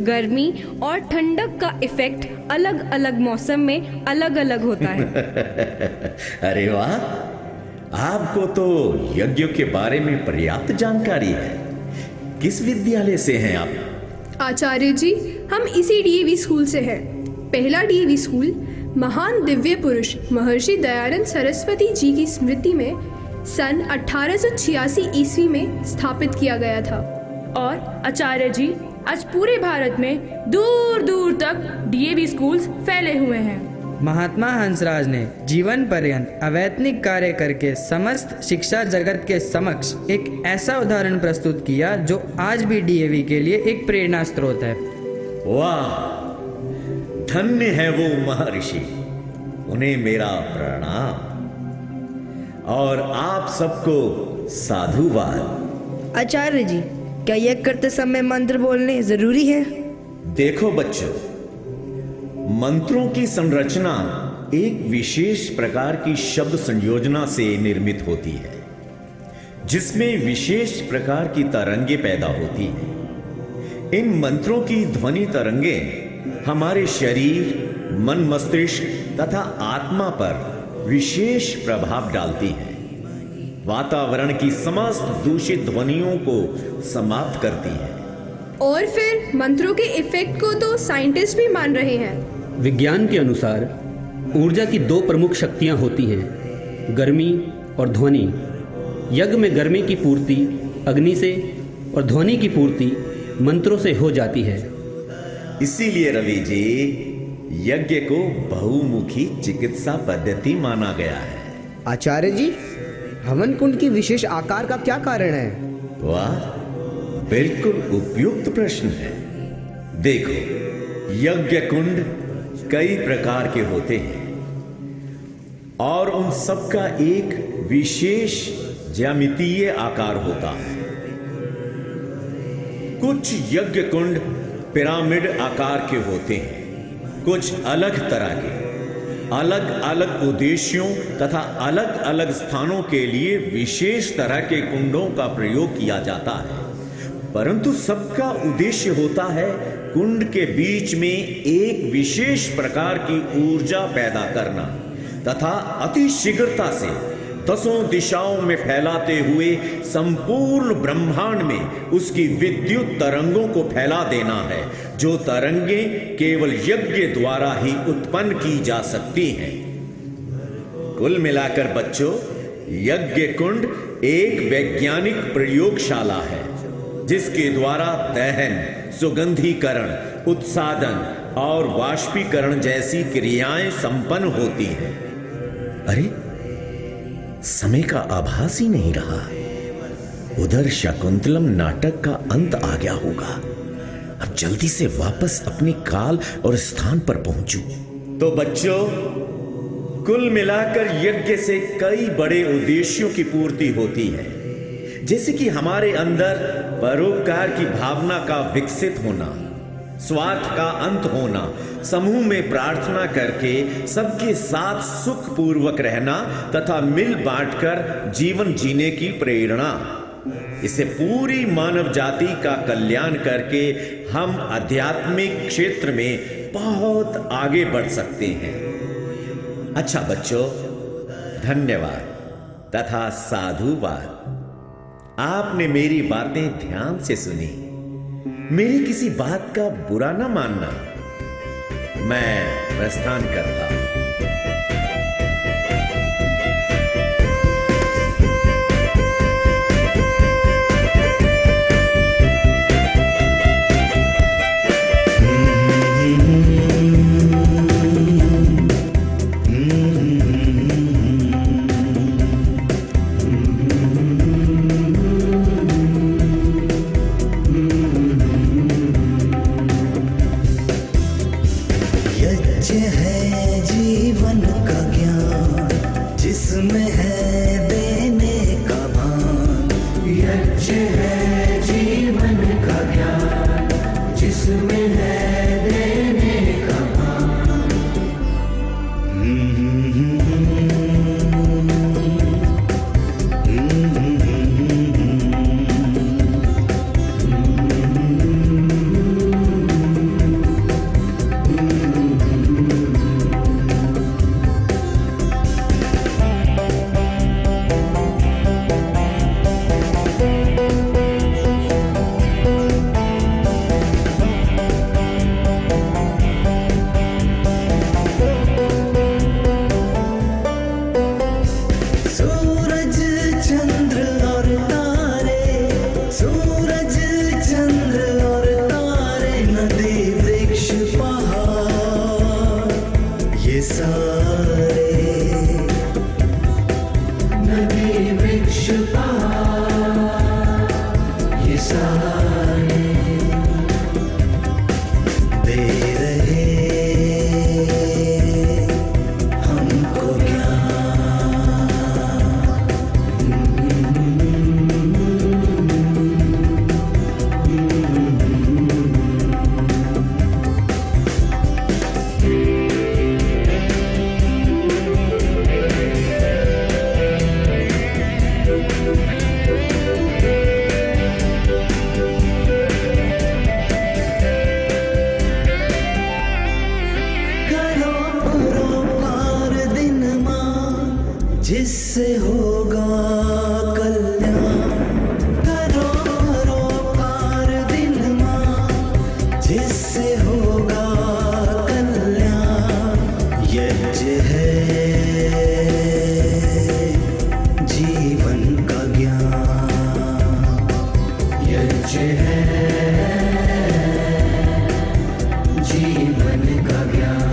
गर्मी और ठंडक का इफेक्ट अलग अलग मौसम में अलग अलग होता है। अरे वाह, आपको तो यज्ञों के बारे में पर्याप्त जानकारी है। किस विद्यालय से हैं आप? आचार्य जी, हम इसी डीएवी स्कूल से हैं। पहला डीएवी स्कूल महान दिव्य पुरुष महर्षि दयानंद सरस्वती जी की स्मृति में सन 1886 ईस्वी में स्थापित किया गया था। और आचार्य जी, आज पूरे भारत में दूर दूर तक डीएवी स्कूल्स फैले हुए हैं। महात्मा हंसराज ने जीवन पर्यंत अवैतनिक कार्य करके समस्त शिक्षा जगत के समक्ष एक ऐसा उदाहरण प्रस्तुत किया जो आज भी डीएवी के लिए एक प्रेरणा स्रोत है। वाह, धन्य है वो महर्षि, उन्हें मेरा प्रणाम और आप सबको साधुवाद। आचार्य जी, क्या यज्ञ करते समय मंत्र बोलने जरूरी है? देखो बच्चों, मंत्रों की संरचना एक विशेष प्रकार की शब्द संयोजना से निर्मित होती है, जिसमें विशेष प्रकार की तरंगे पैदा होती हैं। इन मंत्रों की ध्वनि तरंगे हमारे शरीर, मन, मस्तिष्क तथा आत्मा पर विशेष प्रभाव डालती हैं, वातावरण की समस्त दूषित ध्वनियों को समाप्त करती हैं। और फिर मंत्रों के इफेक्ट को तो साइंटिस्ट भी मान रहे हैं। विज्ञान के अनुसार ऊर्जा की दो प्रमुख शक्तियां होती हैं, गर्मी और ध्वनि। यज्ञ में गर्मी की पूर्ति अग्नि से और ध्वनि की पूर्ति मंत्रों से हो जाती है। इसीलिए रवि जी, यज्ञ को बहुमुखी चिकित्सा पद्धति माना गया है। आचार्य जी, हवन कुंड की विशेष आकार का क्या कारण है? वाह, बिल्कुल उपयुक्त प्रश्न है। देखो, यज्ञ कुंड कई प्रकार के होते हैं और उन सब का एक विशेष ज्यामितीय आकार होता है। कुछ यज्ञ कुंड पिरामिड आकार के होते हैं, कुछ अलग तरह के, अलग अलग उद्देश्यों तथा अलग अलग स्थानों के लिए विशेष तरह के कुंडों का प्रयोग किया जाता है, परंतु सबका उद्देश्य होता है कुंड के बीच में एक विशेष प्रकार की ऊर्जा पैदा करना तथा अति शीघ्रता से दसों दिशाओं में फैलाते हुए संपूर्ण ब्रह्मांड में उसकी विद्युत तरंगों को फैला देना है, जो तरंगें केवल यज्ञ द्वारा ही उत्पन्न की जा सकती हैं। कुल मिलाकर बच्चों, यज्ञ कुंड एक वैज्ञानिक प्रयोगशाला है, जिसके द्वारा दहन, सुगंधीकरण, उत्सादन और वाष्पीकरण जैसी क्रियाएं संपन्न होती हैं। अरे, समय का आभास ही नहीं रहा। उधर शकुंतलम नाटक का अंत आ गया होगा। अब जल्दी से वापस अपनी काल और स्थान पर पहुंचूं। तो बच्चों, कुल मिलाकर यज्ञ से कई बड़े उद्देश्यों की पूर्ति होती है, जैसे कि हमारे अंदर परोपकार की भावना का विकसित होना, स्वार्थ का अंत होना, समूह में प्रार्थना करके सबके साथ सुख पूर्वक रहना तथा मिल बांटकर जीवन जीने की प्रेरणा। इसे पूरी मानव जाति का कल्याण करके हम आध्यात्मिक क्षेत्र में बहुत आगे बढ़ सकते हैं। अच्छा बच्चों, धन्यवाद तथा साधुवाद। आपने मेरी बातें ध्यान से सुनी। मेरी किसी बात का बुरा ना मानना। मैं प्रस्थान करता हूं। जिसमें है देने का जिससे होगा कल्याण। करो परोपकार दिन मां जिससे होगा कल्याण। यज्ञ है जीवन का ज्ञान। यज्ञ है जीवन का ज्ञान।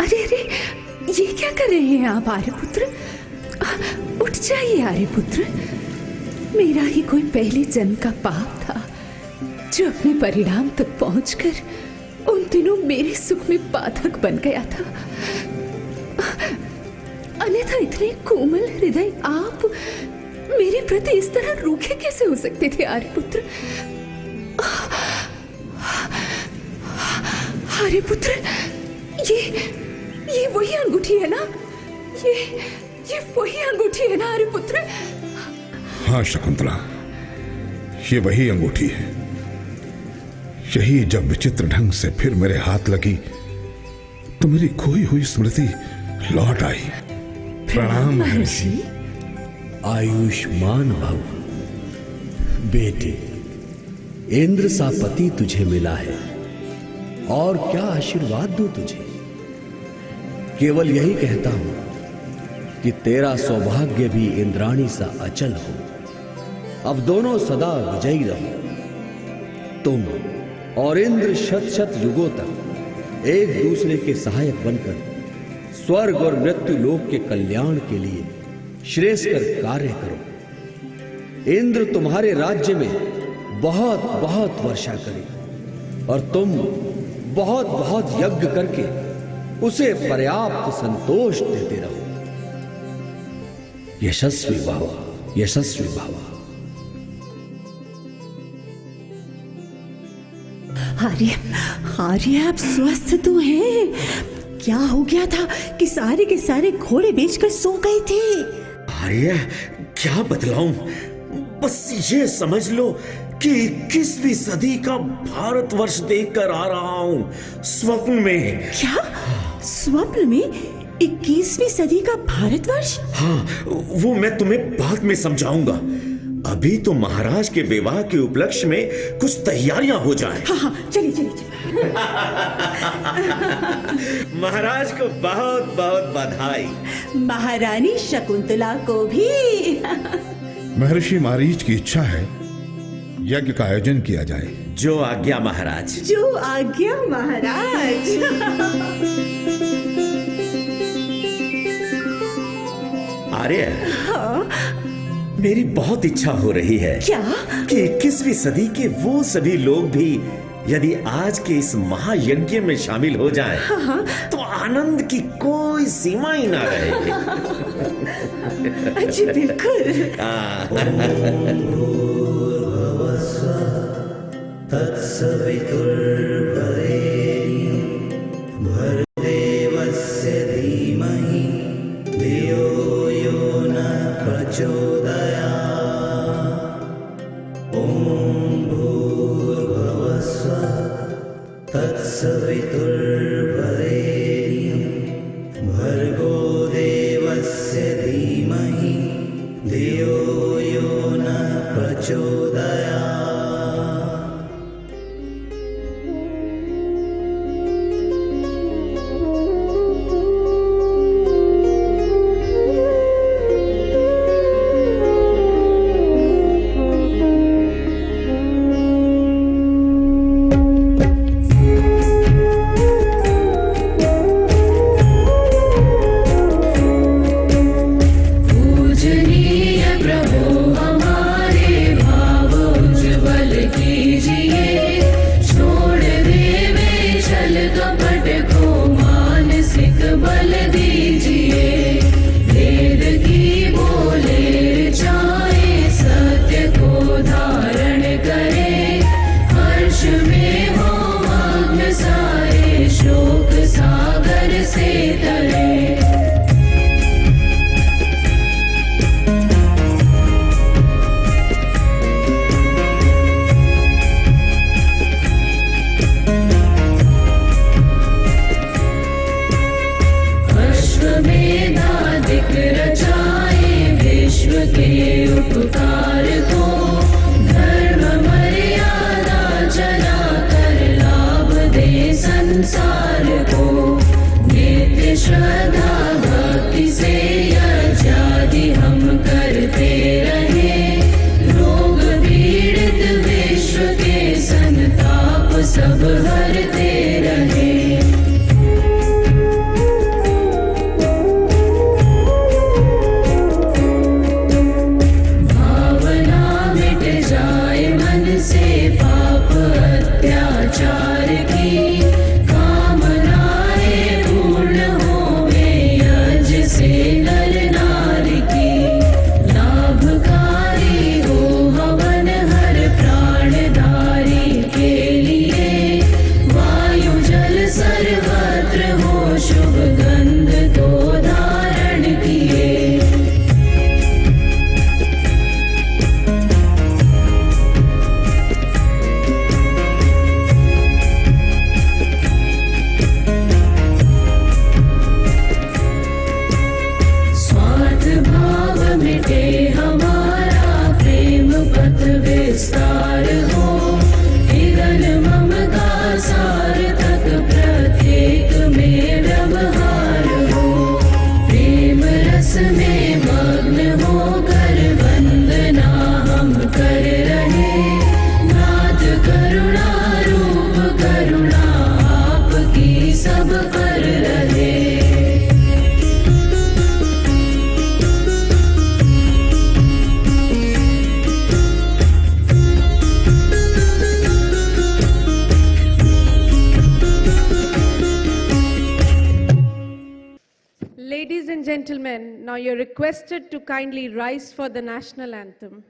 अरे अरे, ये क्या कर रहे हैं आप आर्यपुत्र? उठ जाइए आर्यपुत्र। मेरा ही कोई पहले जन्म का पाप था जो अपने परिणाम तक पहुंचकर उन दिनों मेरे सुख में बाधक बन गया था। अन्यथा इतने कोमल हृदय आप मेरे प्रति इस तरह रूखे कैसे हो सकते थे आर्यपुत्र? आर्यपुत्र, ये वही अंगूठी है ना? ये वही अंगूठी है ना आर्यपुत्र? हाँ शकुंतला, ये वही अंगूठी है। यही जब विचित्र ढंग से फिर मेरे हाथ लगी तो मेरी खोई हुई स्मृति लौट आई। प्रणाम महर्षि। आयुष्मान भव। बेटे, इंद्र सा पति तुझे मिला है और क्या आशीर्वाद दूं तुझे। केवल यही कहता हूं कि तेरा सौभाग्य भी इंद्राणी सा अचल हो। अब दोनों सदा विजयी रहो। तुम और इंद्र शत शत युगों तक एक दूसरे के सहायक बनकर स्वर्ग और मृत्यु लोक के कल्याण के लिए श्रेष्ठकर कार्य करो। इंद्र तुम्हारे राज्य में बहुत बहुत वर्षा करे और तुम बहुत बहुत यज्ञ करके उसे पर्याप्त संतोष देते रहो। यशस्वी भव, यशस्वी भव। आर्य, आप स्वस्थ तो हैं? क्या हो गया था कि सारे के सारे घोड़े बेचकर सो गए थे? आर्य, क्या बतलाऊं? बस ये समझ लो कि 21वीं सदी का भारतवर्ष देखकर आ रहा हूं स्वप्न में। क्या स्वप्न में 21वीं सदी का भारतवर्ष? हाँ, वो मैं तुम्हें बाद में समझाऊंगा। अभी तो महाराज के विवाह के उपलक्ष्य में कुछ तैयारियां हो जाएं। हाँ, चलिए चलिए। महाराज को बहुत बहुत बधाई। महारानी शकुंतला को भी। महर्षि मारीच की इच्छा है यज्ञ का आयोजन किया जाए। जो आज्ञा महाराज। जो आज्ञा महाराज। आर्य, हाँ? मेरी बहुत इच्छा हो रही है क्या? कि 21वीं सदी के वो सभी लोग भी यदि आज के इस महायज्ञ में शामिल हो जाएं, हाँ? तो आनंद की कोई सीमा ही ना रहे। जी बिल्कुल। तत्सवितुर्वरेण्यं भर्गदेवस्य धीमहि धियो यो न प्रचोदयात्। ॐ भूर्भुवः स्वः तत्सवितुर्वरेण्यं भर्गो देवस्य धीमहि धियो यो न प्रचोदयात्। Ladies and gentlemen, now you're requested to kindly rise for the national anthem.